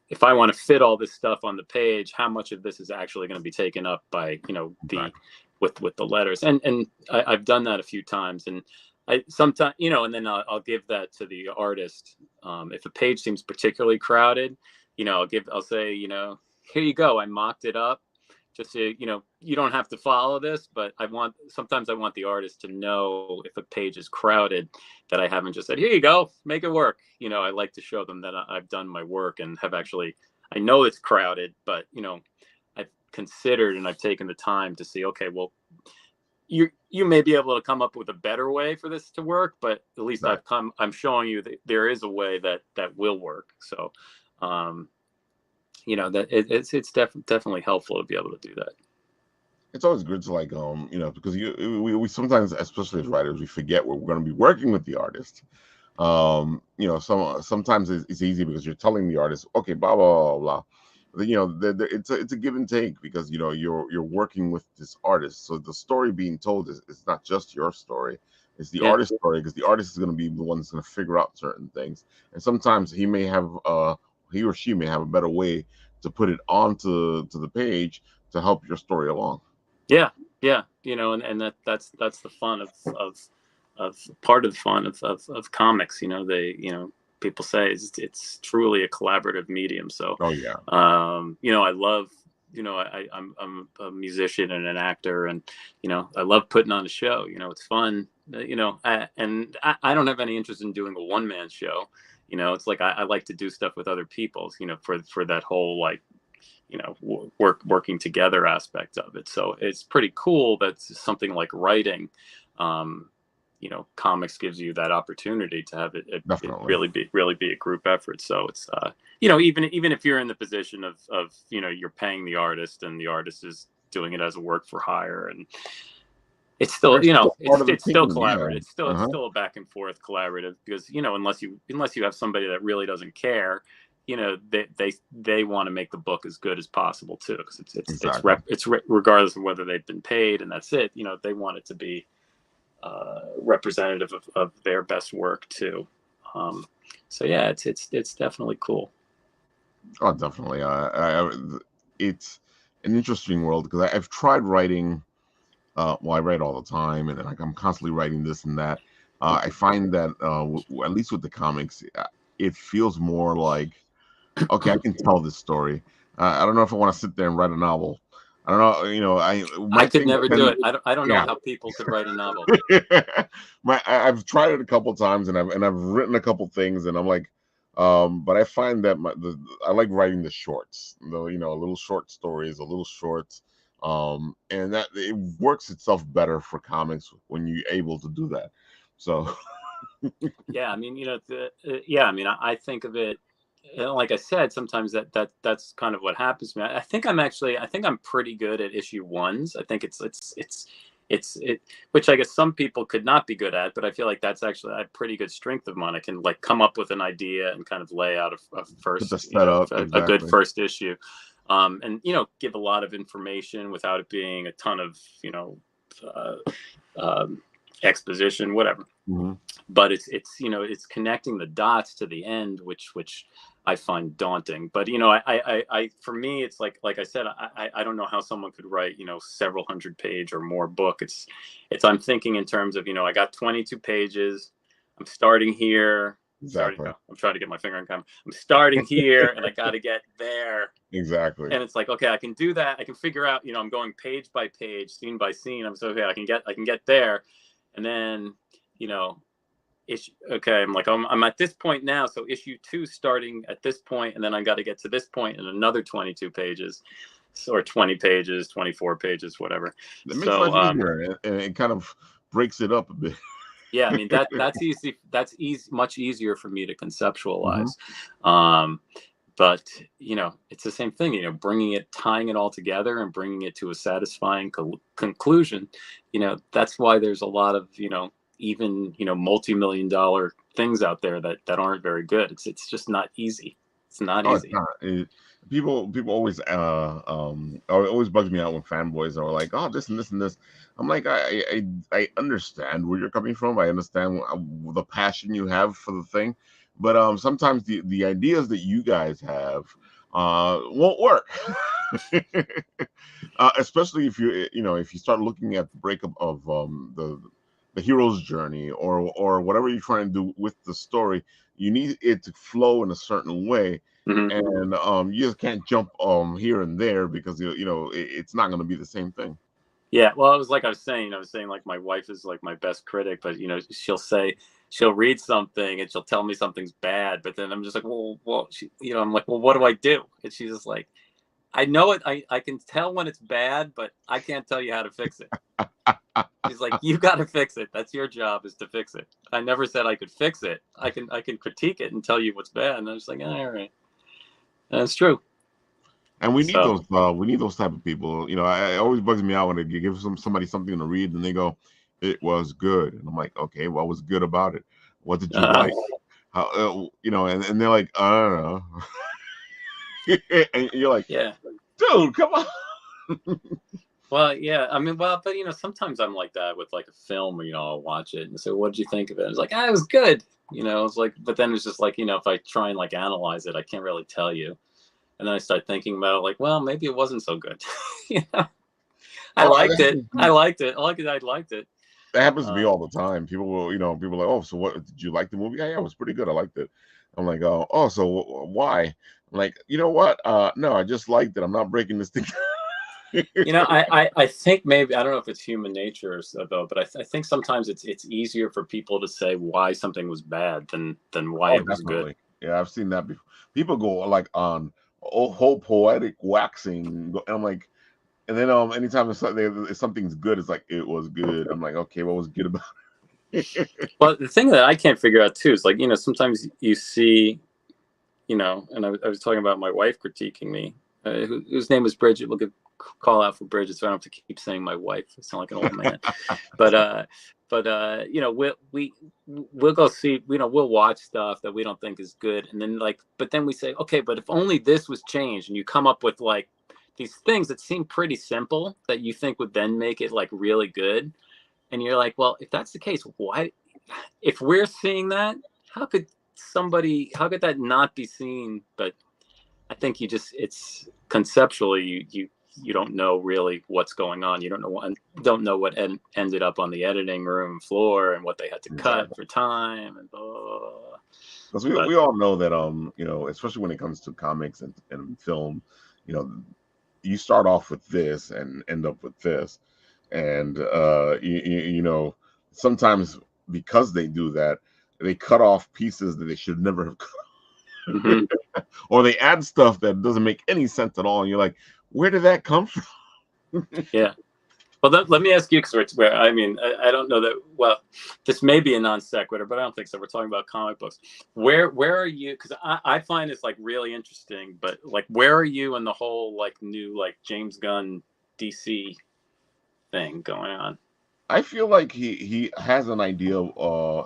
if I want to fit all this stuff on the page, how much of this is actually going to be taken up by, with the letters. And I've done that a few times, and I sometimes, and then I'll give that to the artist. If a page seems particularly crowded, I'll say, here you go. I mocked it up. Just so, you don't have to follow this, but sometimes I want the artist to know if a page is crowded, that I haven't just said, here you go, make it work. I like to show them that I've done my work and have actually, I know it's crowded, but, I've considered and I've taken the time to see, okay, well, you may be able to come up with a better way for this to work, but at least right. I'm showing you that there is a way that will work. So, that it's definitely helpful to be able to do that. It's always good to because we sometimes, especially as writers, we forget we're going to be working with the artist. Sometimes it's easy because you're telling the artist, okay, blah blah blah blah. It's a give and take, because you're working with this artist, so the story being told is not just your story. It's the artist's story, because the artist is going to be the one that's going to figure out certain things, and sometimes he or she may have a better way to put it onto the page to help your story along. Yeah. And that's the fun of part of the fun of comics. People say it's truly a collaborative medium. So, oh yeah, I love, I'm a musician and an actor, and I love putting on a show. It's fun. I don't have any interest in doing a one-man show. It's like I like to do stuff with other people. For that whole working together aspect of it. So it's pretty cool that something like writing, comics gives you that opportunity to have it really be a group effort. So it's even if you're in the position of you're paying the artist and the artist is doing it as a work for hire, and it's still it's still collaborative. It's still a back and forth collaborative, because unless you have somebody that really doesn't care, they want to make the book as good as possible too, because it's regardless of whether they've been paid, and that's it. They want it to be representative of their best work too. So yeah, it's definitely cool. Oh, definitely. It's an interesting world, because I've tried writing. I write all the time, and I'm constantly writing this and that. I find that at least with the comics, it feels more like, okay, I can tell this story. I don't know if I want to sit there and write a novel. I don't know. I could never do it. I don't know how people could write a novel. I've tried it a couple times, and I've written a couple things, and I'm like, but I find that I like writing the shorts, little short stories, little shorts, and that it works itself better for comics when you're able to do that. So, yeah, I mean, I think of it. Like I said, sometimes that's kind of what happens to me. I think I'm pretty good at issue ones. I think it's which I guess some people could not be good at, but I feel like that's actually a pretty good strength of mine. I can come up with an idea and kind of lay out a first a good first issue, and give a lot of information without it being a ton of exposition, whatever. Mm-hmm. But it's connecting the dots to the end, which I find daunting. But I for me, it's like I said, I don't know how someone could write several hundred page or more book. It's I'm thinking in terms of I got 22 pages. I'm starting here. Exactly. I'm trying to get my finger on camera. I'm starting here, and I got to get there. Exactly. And it's like, okay, I can do that. I can figure out, I'm going page by page, scene by scene. I'm so, okay, I can get there. And then, okay, I'm like, I'm at this point now. So issue 2 starting at this point, and then I got to get to this point in another 22 pages or 20 pages, 24 pages, whatever. It makes life easier, and it kind of breaks it up a bit. Yeah, I mean, that's easy. That's easy, much easier for me to conceptualize. But it's the same thing. Tying it all together and bringing it to a satisfying conclusion. That's why there's a lot of even multi-million-dollar things out there that aren't very good. It's just not easy. It's not easy. It's not. People always always bugs me out when fanboys are like, oh, this and this and this. I'm like, I understand where you're coming from. I understand the passion you have for the thing, but sometimes the ideas that you guys have won't work. Especially if if you start looking at the breakup of the hero's journey or whatever you're trying to do with the story, you need it to flow in a certain way. And you just can't jump here and there because it's not going to be the same thing. Yeah, well, I was saying like my wife is like my best critic, but she'll read something and she'll tell me something's bad, but then I'm just like, I'm like, well, what do I do? And she's just like, I know it. I can tell when it's bad, but I can't tell you how to fix it. She's like, you got to fix it. That's your job, is to fix it. I never said I could fix it. I can critique it and tell you what's bad. And I was like, all right, that's true. And we need those type of people. It always bugs me out when they give somebody something to read and they go, "It was good," and I'm like, "Okay, what was good about it? What did you like? How And they're like, "I don't know," and you're like, "Yeah, dude, come on." Well, yeah, I mean, but sometimes I'm like that with like a film, I'll watch it and say, "What did you think of it?" It's like, it was good, It's like, but then it's just like, if I try and like analyze it, I can't really tell you. And then I start thinking about it, like, well, maybe it wasn't so good. I liked it. I liked it. That happens to me all the time. People will, people are like, "Oh, so what? Did you like the movie?" Yeah, it was pretty good. I liked it. I'm like, "Oh, so why?" I'm like, you know what? No, I just liked it. I'm not breaking this thing. I think maybe, I don't know if it's human nature though, but I think sometimes it's easier for people to say why something was bad than why it was good. Yeah, I've seen that before. People go like on whole poetic waxing, and I'm like, and then anytime something's good, it's like, it was good. I'm like, okay, what was good about it? Well, the thing that I can't figure out too is like, sometimes you see, and I was talking about my wife critiquing me, whose name is Bridget. We'll call out for Bridget, so I don't have to keep saying my wife. I sound like an old man. But we'll go see, we'll watch stuff that we don't think is good, and then but then we say, okay, but if only this was changed, and you come up with like these things that seem pretty simple that you think would then make it like really good, and you're like, well, if that's the case, why, if we're seeing that, how could that not be seen? But I think it's conceptually, you don't know really what's going on. You don't know what ended up on the editing room floor and what they had to cut for time and blah, blah, blah. Because we all know that especially when it comes to comics and film, you start off with this and end up with this, and sometimes because they do that, they cut off pieces that they should never have cut. Or they add stuff that doesn't make any sense at all, and you're like, where did that come from? Yeah. Well, let me ask you, because I don't know that. Well, this may be a non sequitur, but I don't think so. We're talking about comic books. Where are you? Because I find it's like really interesting. But like, where are you in the whole like new like James Gunn DC thing going on? I feel like he has an idea.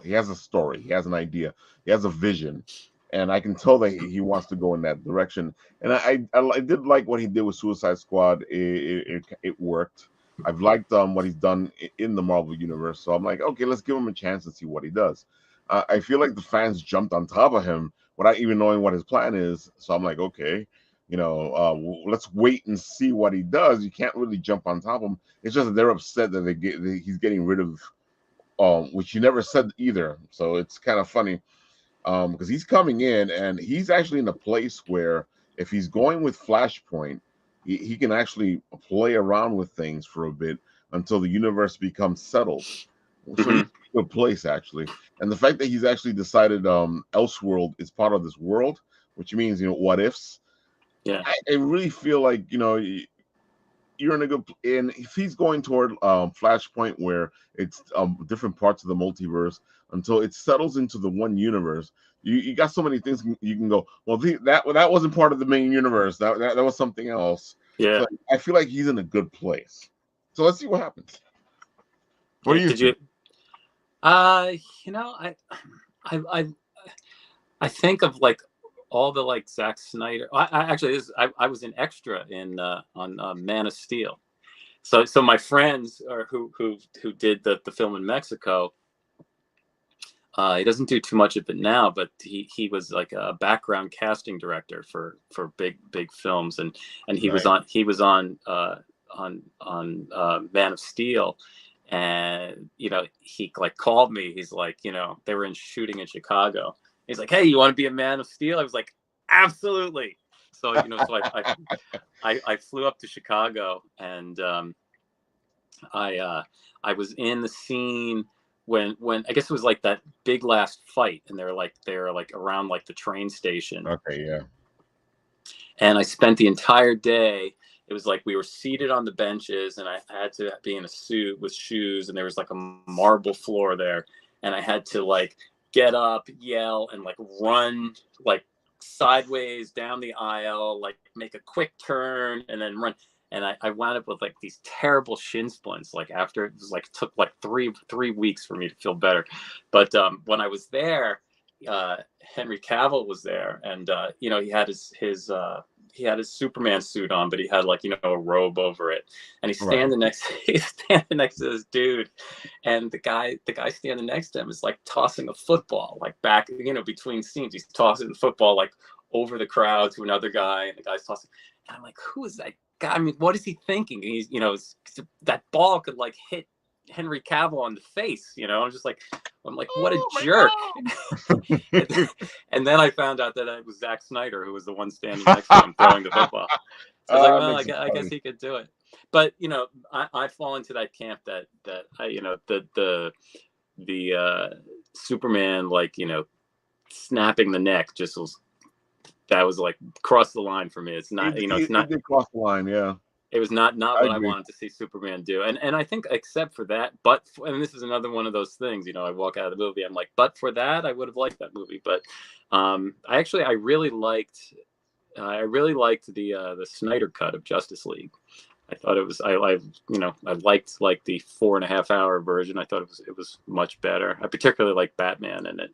He has a story. He has an idea. He has a vision, and I can tell that he wants to go in that direction. And I did like what he did with Suicide Squad. It worked. I've liked what he's done in the Marvel universe. So I'm like, okay, let's give him a chance and see what he does. I feel like the fans jumped on top of him without even knowing what his plan is. So I'm like, okay, let's wait and see what he does. You can't really jump on top of him. It's just that they're upset that he's getting rid of, which you never said either. So it's kind of funny, because he's coming in and he's actually in a place where if he's going with Flashpoint, he can actually play around with things for a bit until the universe becomes settled. So he's in a good place, actually. And the fact that he's actually decided Elseworld is part of this world, which means, what ifs. Yeah. I really feel like, you're in a good, and if he's going toward Flashpoint, where it's different parts of the multiverse until it settles into the one universe, you got so many things you can go. Well, that wasn't part of the main universe. That was something else. Yeah. So I feel like he's in a good place. So let's see what happens. What do you think? I think of like all the like Zack Snyder. I was an extra in on Man of Steel. So my friends who did the film in Mexico. He doesn't do too much of it now, but he was like a background casting director for big films, and he was on Man of Steel, and he like called me. He's like, they were shooting in Chicago. He's like, hey, you want to be a Man of Steel? I was like, absolutely. So so I flew up to Chicago, and I was in the scene when I guess it was like that big last fight, and they're like around like the train station. Okay, yeah. And I spent the entire day. It was like we were seated on the benches, and I had to be in a suit with shoes, and there was like a marble floor there, and I had to like get up, yell, and like run like sideways down the aisle, like make a quick turn, and then run. And I wound up with like these terrible shin splints. Like after it was like took like three weeks for me to feel better. But when I was there, Henry Cavill was there, and he had his Superman suit on, but he had like a robe over it, and he's standing next to this dude, and the guy standing next to him is like tossing a football like back between scenes. He's tossing the football like over the crowd to another guy, and the guy's tossing. And I'm like, who is that guy? I mean, what is he thinking? He's that ball could like hit Henry Cavill on the face. I'm like, what a jerk. And then I found out that it was Zack Snyder who was the one standing next to him throwing the football. So I was like, well, I guess he could do it. But I fall into that camp that the Superman snapping the neck just was. That was like cross the line for me. It's not, it's not. It did cross the line, yeah. It was not what I wanted to see Superman do, and I think except for that, and this is another one of those things. I walk out of the movie, I'm like, but for that, I would have liked that movie. But I really liked the Snyder cut of Justice League. I thought it was I liked like the 4.5 hour version. I thought it was much better. I particularly liked Batman in it.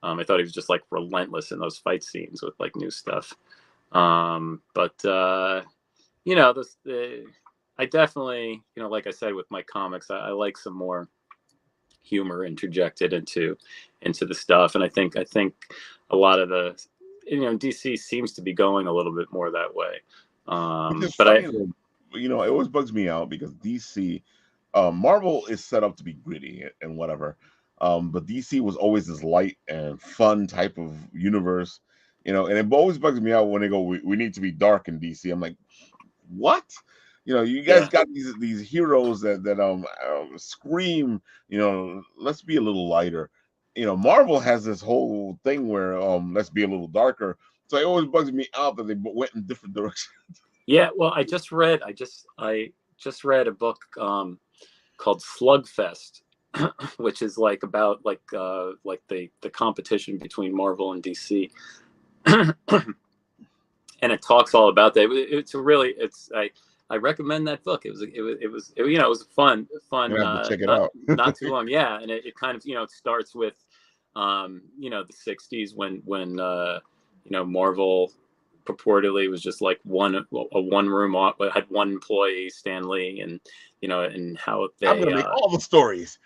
I thought he was just like relentless in those fight scenes with like new stuff. I definitely, like I said with my comics, I like some more humor interjected into the stuff, and I think a lot of the DC seems to be going a little bit more that way. It always bugs me out because DC, Marvel is set up to be gritty and whatever. But DC was always this light and fun type of universe, and it always bugs me out when they go, we need to be dark in DC. I'm like, what? You guys got these heroes that scream, let's be a little lighter. Marvel has this whole thing where let's be a little darker. So it always bugs me out that they went in different directions. Yeah, well, I just read a book called Slugfest. Which is like about the competition between Marvel and DC, and it talks all about that. I recommend that book. It was fun. Check it out. Not too long, yeah. And it kind of it starts with the '60s when Marvel purportedly was just like a one room, had one employee, Stan Lee, and and how they I'm gonna make all the stories.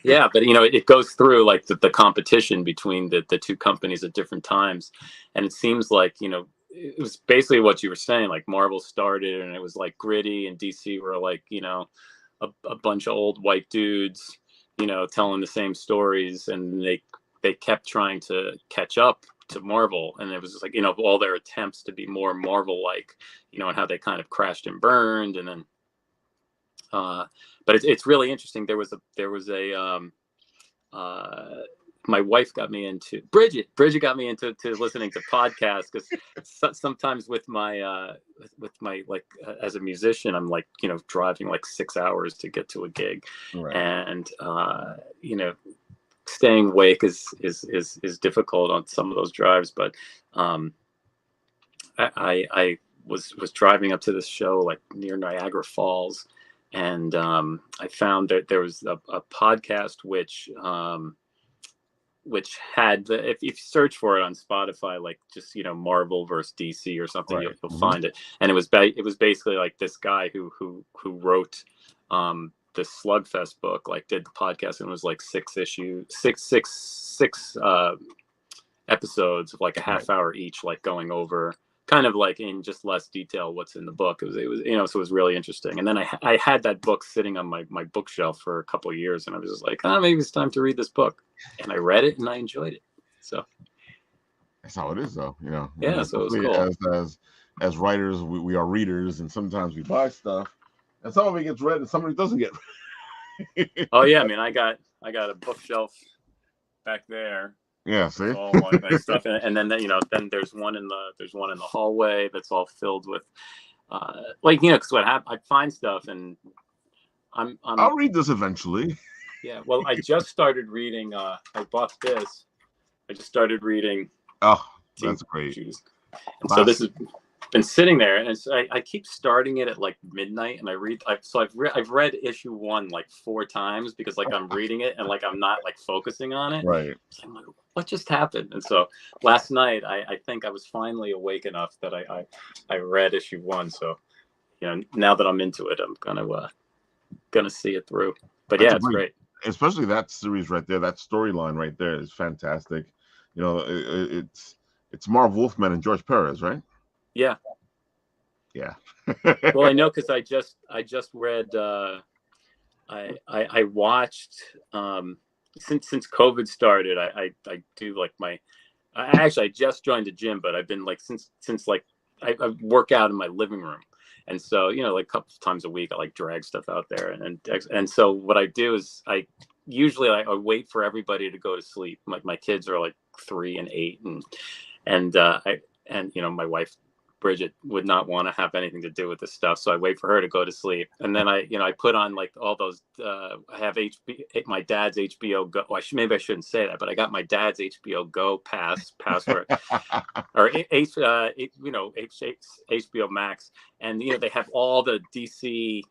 Yeah, but it goes through like the competition between the two companies at different times, and it seems like it was basically what you were saying. Like Marvel started and it was like gritty, and DC were like a bunch of old white dudes telling the same stories, and they kept trying to catch up to Marvel, and it was just like, you know, all their attempts to be more Marvel like, you know, and how they kind of crashed and burned. And then but it's really interesting. There was a my wife got me into Bridget got me into listening to podcasts, because sometimes with my like as a musician, I'm like, you know, driving like 6 hours to get to a gig, Right. and you know, staying awake is difficult on some of those drives. But I was driving up to this show like near Niagara Falls, and I found that there was a podcast which had if you search for it on Spotify, like just, you know, Marvel versus DC or something, Right. you'll find it. And it was basically like this guy who wrote the Slugfest book, like did the podcast, and it was like six episodes of like a half hour each, like going over kind of like in just less detail what's in the book. It was you know, so it was really interesting. And then I had that book sitting on my bookshelf for a couple of years, and I was just like, maybe it's time to read this book. And I read it and I enjoyed it. So that's how it is, though. You know. Yeah, so it was cool. As writers, we are readers, and sometimes we buy stuff, and some of it gets read, and some of it doesn't get read. Oh yeah, I mean, I got a bookshelf back there. Yeah, see, all like nice stuff, and then you know, then there's one in the hallway that's all filled with, like, you know, because what happens, I find stuff, and I'll read this eventually. Yeah, well, I just started reading. I bought this. I just started reading. Oh, that's great. And so this has been sitting there, and I keep starting it at like midnight, and I've read issue 1 like 4 times, because like I'm reading it and like I'm not like focusing on it. Right. So I'm like, what just happened? And so last night I think I was finally awake enough that I read issue 1. So, you know, now that I'm into it, I'm gonna see it through. But yeah, it's great. Especially that series right there, that storyline right there is fantastic. You know, it's Marv Wolfman and George Perez, right? Yeah. Yeah. Well, I know, because I just read. I watched since COVID started. I do like I just joined the gym, but I've been like since like I work out in my living room. And so, you know, like a couple of times a week, I like drag stuff out there. And so what I do is I usually I wait for everybody to go to sleep. My kids are like 3 and 8, and you know, my wife Bridget would not want to have anything to do with this stuff, so I wait for her to go to sleep, and then I put on like all those. I have my dad's HBO Go. Well, maybe I shouldn't say that, but I got my dad's HBO Go password, or HBO Max, and you know, they have all the DC,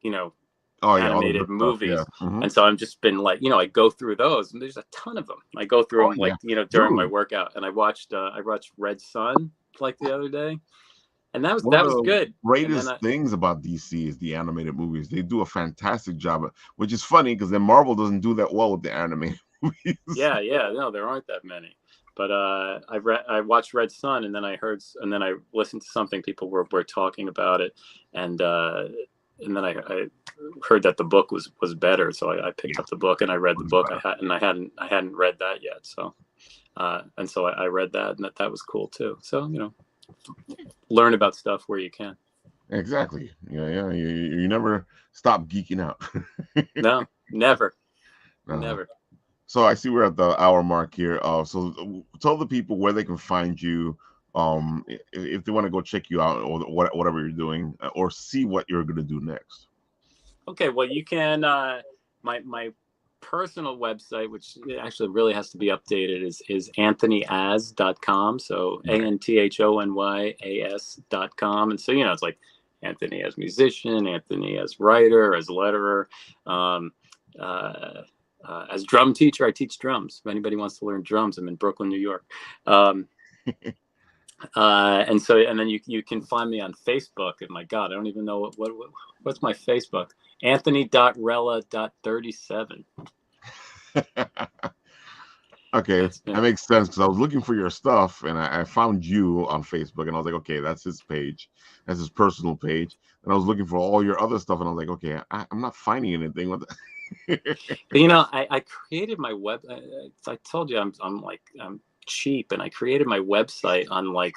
you know, animated movies. Yeah. Mm-hmm. And so I've just been like, you know, I go through those, and there's a ton of them. I go through them, like, you know, during my workout. And I watched Red Sun like the other day, and that was good. Greatest things about DC is the animated movies. They do a fantastic job, which is funny because then Marvel doesn't do that well with the animated movies. Yeah, no, there aren't that many. But I watched Red Sun, and then I listened to something people were talking about it, and then I heard that the book was better, so I picked up the book and I read the book. I hadn't read that yet, so and so I read that, and that was cool too. So, you know, learn about stuff where you can. Exactly. Yeah. You never stop geeking out. No, never. Never. So I see we're at the hour mark here. So tell the people where they can find you, if they want to go check you out or whatever you're doing, or see what you're going to do next. Okay, well, you can my personal website, which actually really has to be updated, is anthonyas.com. So ANTHONYAS.com. And so, you know, it's like Anthony as musician, Anthony as writer, as letterer, as drum teacher. I teach drums. If anybody wants to learn drums, I'm in Brooklyn, New York. And then you can find me on Facebook. And my God, I don't even know what's my Facebook. Anthony.Rella.37. Okay, that makes sense, because I was looking for your stuff and I found you on Facebook, and I was like, okay, that's his page, that's his personal page. And I was looking for all your other stuff, and I was like, okay, I'm not finding anything with that. You know, I created my web. I told you I'm cheap, and I created my website on like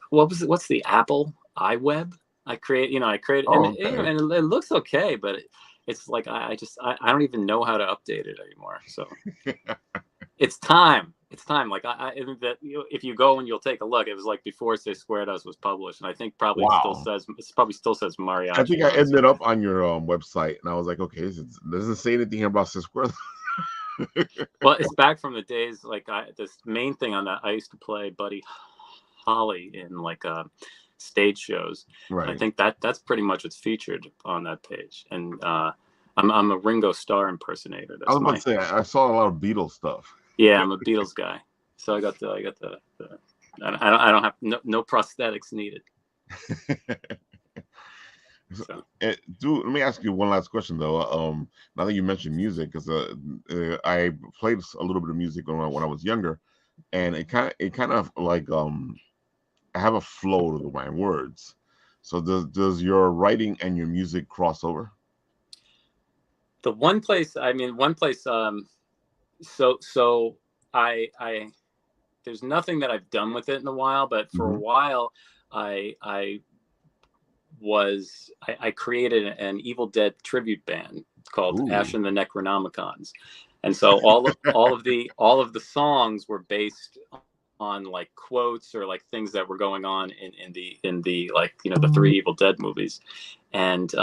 what's the Apple iWeb? I created, Oh, and okay. and it looks okay, but it's like I don't even know how to update it anymore. So it's time. It's time. Like I think that if you go and you'll take a look, it was like before Seis Cuerdas was published, and I think probably Wow. it probably still says mariachi. I think I ended up on your website, and I was like, okay, it doesn't say anything here about Seis Cuerdas. Well, it's back from the days like this main thing on that. I used to play Buddy Holly in like stage shows. Right. I think that's pretty much what's featured on that page. And I'm a Ringo Starr impersonator. I was about to say I saw a lot of Beatles stuff. Yeah, I'm a Beatles guy. So I got the I don't have no prosthetics needed. So. Let me ask you one last question though. Now that you mentioned music, because I played a little bit of music when I was younger, and it kind of like I have a flow to my words. So does your writing and your music cross over? The one place, so I there's nothing that I've done with it in a while, but for a while I created an Evil Dead tribute band called Ash and the Necronomicons, and so all of the songs were based on like quotes or like things that were going on in the like the 3 Evil Dead movies, and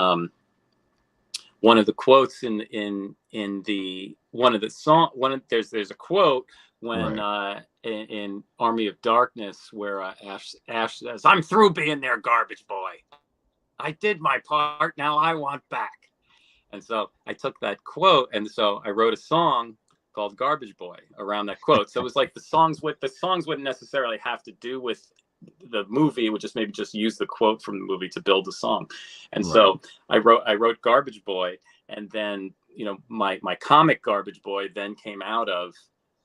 one of the quotes in the one of the song there's a quote when in Army of Darkness where Ash says, "I'm through being their garbage boy. I did my part. Now I want back." And so I took that quote, and so I wrote a song called "Garbage Boy" around that quote. So it was like the songs wouldn't necessarily have to do with the movie. It would just maybe just use the quote from the movie to build the song. And so I wrote "Garbage Boy," and then my comic Garbage Boy then came out of.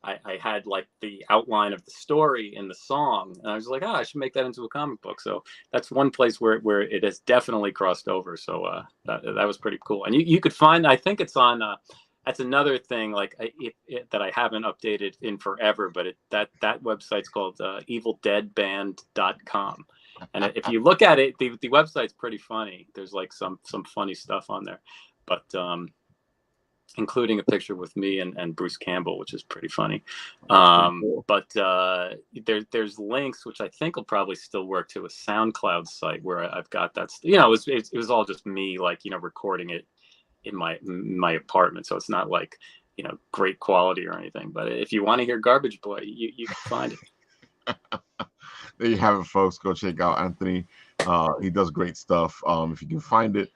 I had like the outline of the story in the song, and I was like, I should make that into a comic book. So that's one place where it has definitely crossed over. So that was pretty cool. And you could find, I think it's on. That's another thing like that I haven't updated in forever, but that website's called evildeadband.com. And if you look at it, the website's pretty funny. There's like some funny stuff on there, but including a picture with me and Bruce Campbell, which is pretty funny. Cool. But there's links, which I think will probably still work, to a SoundCloud site where I've got that. It was all just me, like recording it in my apartment, so it's not like great quality or anything. But if you want to hear Garbage Boy, you can find it. There you have it, folks. Go check out Anthony. He does great stuff. If you can find it,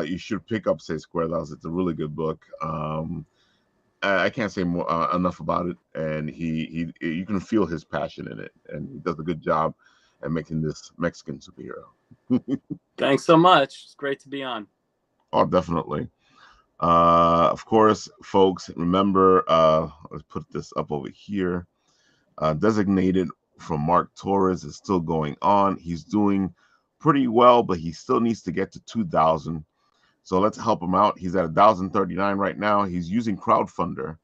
you should pick up Seis Cuerdas. It's a really good book. I can't say enough about it, and you can feel his passion in it, and he does a good job at making this Mexican superhero. Thanks so much. It's great to be on. Oh, definitely. Of course, folks, remember, let's put this up over here. Designated from Mark Torres is still going on. He's doing pretty well, but he still needs to get to 2,000. So let's help him out. He's at 1,039 right now. He's using Crowdfunder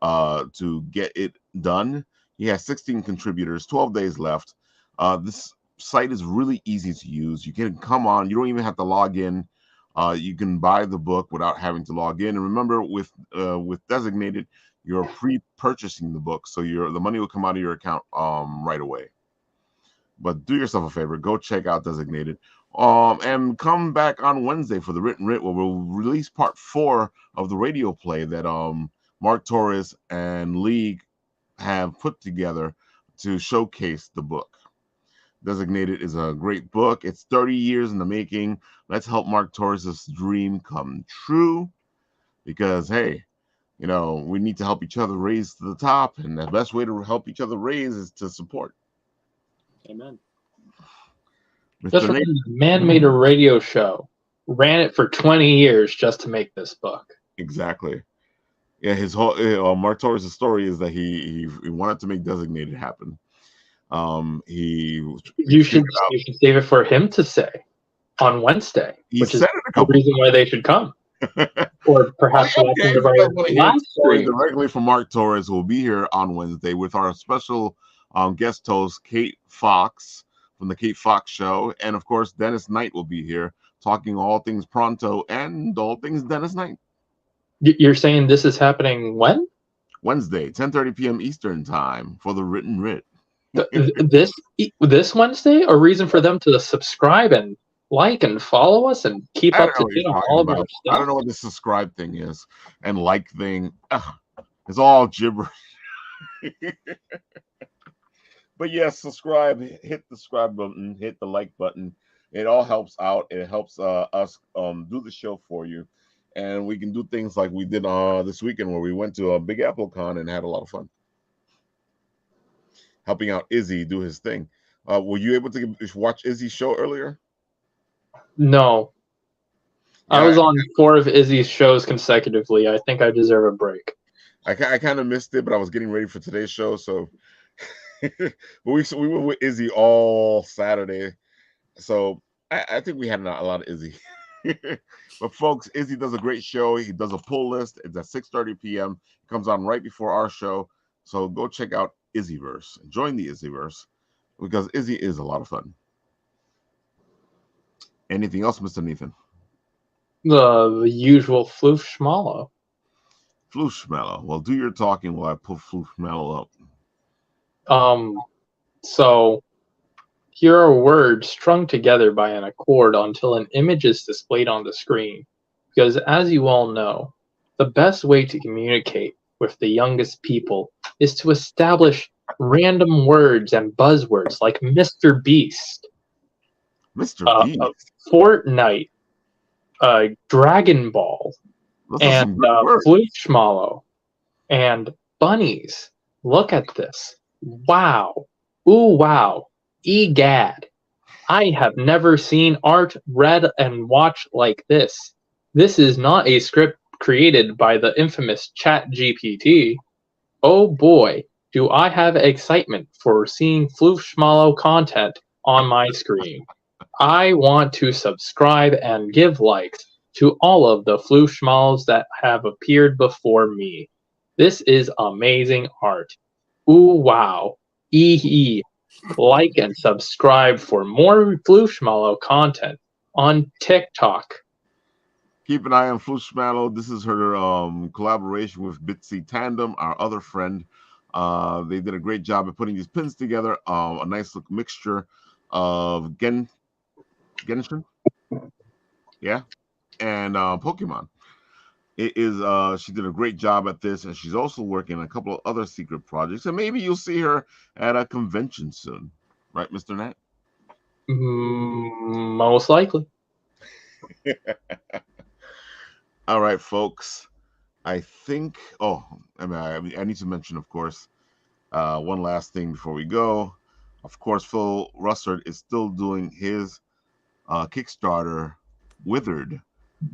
to get it done. He has 16 contributors, 12 days left. This site is really easy to use. You can come on. You don't even have to log in. You can buy the book without having to log in. And remember, with Designated, you're pre-purchasing the book, so the money will come out of your account right away. But do yourself a favor, go check out Designated, and come back on Wednesday for the Written Writ, where we'll release part 4 of the radio play that Mark Torres and League have put together to showcase the book. Designated is a great book. It's 30 years in the making. Let's help Mark Torres' dream come true, because hey, we need to help each other raise to the top, and the best way to help each other raise is to support. Amen. Just a man made a radio show, ran it for 20 years just to make this book. Exactly. Yeah, his whole Mark Torres' story is that he wanted to make Designated happen. You should save it for him to say on Wednesday, which is the reason why they should come. or perhaps watching the very last story stream. directly from Mark Torres, who will be here on Wednesday with our special guest host, Kate Fox from the Kate Fox Show. And of course, Dennis Knight will be here talking all things Pronto and all things Dennis Knight. You're saying this is happening when? Wednesday, 10:30 p.m. Eastern time for the written writ. This Wednesday? A reason for them to subscribe and like and follow us and keep up to date on all of our stuff? I don't know what the subscribe thing is and like thing. It's all gibberish. But yes, subscribe, hit the subscribe button, hit the like button. It all helps out. It helps us do the show for you. And we can do things like we did this weekend where we went to a Big Apple Con and had a lot of fun. Helping out Izzy do his thing. Were you able to watch Izzy's show earlier? No. Yeah, I was on 4 of Izzy's shows consecutively. I think I deserve a break. I kind of missed it, but I was getting ready for today's show. So but we were with Izzy all Saturday. So I think we had a lot of Izzy. But folks, Izzy does a great show. He does a pull list. It's at 6:30 p.m. It comes on right before our show. So go check out Izzyverse. Join the Izzyverse because Izzy is a lot of fun. Anything else, Mr. Nathan? The usual floof schmallow. Floof schmallow. Well, do your talking while I pull floof schmallow up. So here are words strung together by an accord until an image is displayed on the screen. Because as you all know, the best way to communicate with the youngest people is to establish random words and buzzwords like Mr. Beast, Beast, Fortnite, Dragon Ball, and Floof and bunnies. Look at this. Wow. Ooh, wow. Egad. I have never seen art read and watched like this. This is not a script created by the infamous ChatGPT. Oh boy, do I have excitement for seeing Floof content on my screen. I want to subscribe and give likes to all of the Floof that have appeared before me. This is amazing art. Ooh, wow. Ee. Like and subscribe for more Floof content on TikTok. Keep an eye on Floof. This is her collaboration with Bitsy Tandem, our other friend. They did a great job of putting these pins together. A nice mixture of Genshin, yeah, and Pokemon. It is she did a great job at this, and she's also working on a couple of other secret projects. And maybe you'll see her at a convention soon, right, Mr. Nat? Most likely. All right, folks. I think. I need to mention, of course, one last thing before we go. Of course, Phil Russert is still doing his Kickstarter, Withered,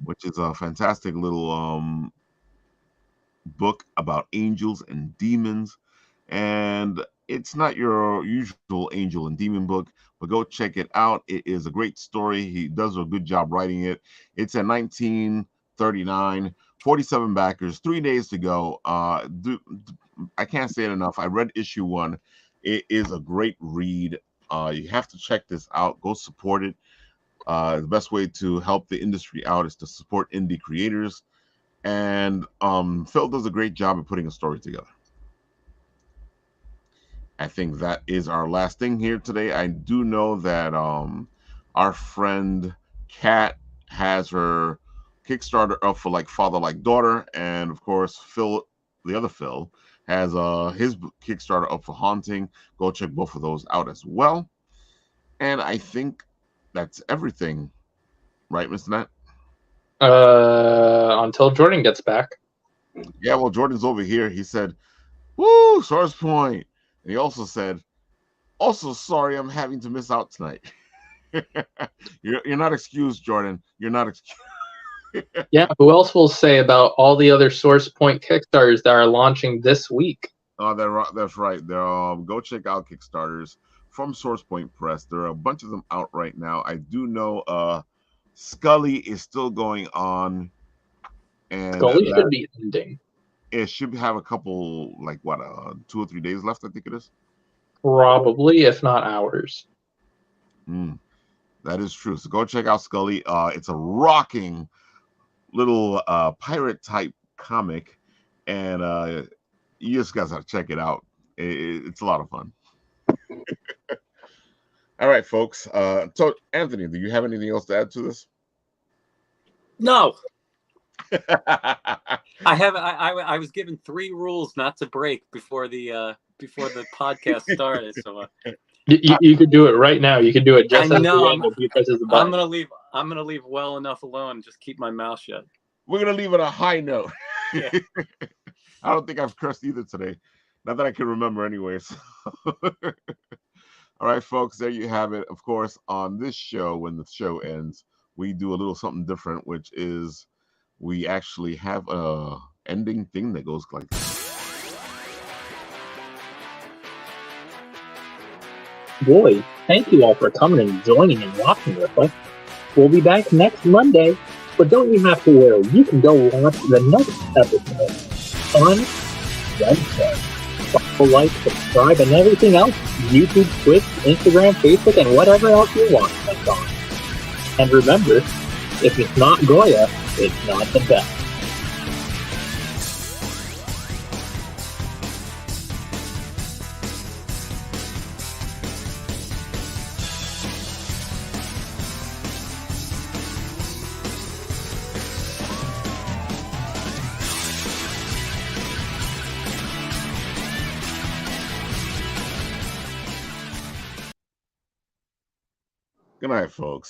which is a fantastic little book about angels and demons. And it's not your usual angel and demon book, but go check it out. It is a great story. He does a good job writing it. It's at 1939, 47 backers, 3 days to go. I can't say it enough. I read issue 1. It is a great read. You have to check this out. Go support it. The best way to help the industry out is to support indie creators. And Phil does a great job of putting a story together. I think that is our last thing here today. I do know that our friend Kat has her Kickstarter up for like Father Like Daughter, and of course Phil, the other Phil, has his Kickstarter up for Haunting. Go check both of those out as well. And I think that's everything, right, Mr. Nat? Until Jordan gets back. Yeah, well, Jordan's over here. He said, "Woo, Source Point." And he also said, "Also, sorry, I'm having to miss out tonight." You're not excused, Jordan. You're not excused. Yeah, who else will say about all the other Source Point Kickstarters that are launching this week? Oh, that's right. Go check out Kickstarters from Source Point Press. There are a bunch of them out right now. I do know Scully is still going on. And Scully should be ending. It should have a couple, like what, 2 or 3 days left, I think it is. Probably, if not hours. That is true. So go check out Scully. It's a rocking little pirate type comic, and you just guys have to check it out. It's a lot of fun. All right, folks. So Anthony, do you have anything else to add to this? No. I was given 3 rules not to break before the podcast started. So you could do it right now. You could do it just I as know. he presses the button. I'm gonna leave well enough alone. Just keep my mouth shut. We're gonna leave it a high note. Yeah. I don't think I've cursed either today. Not that I can remember, anyways. All right, folks. There you have it. Of course, on this show, when the show ends, we do a little something different, which is we actually have a ending thing that goes like this. Boys, thank you all for coming and joining and watching with us. We'll be back next Monday, but don't you have to worry. You can go watch the next episode on Wednesday. Follow, like, subscribe, and everything else. YouTube, Twitch, Instagram, Facebook, and whatever else you want us on. And remember, if it's not Goya, it's not the best. Good night, folks.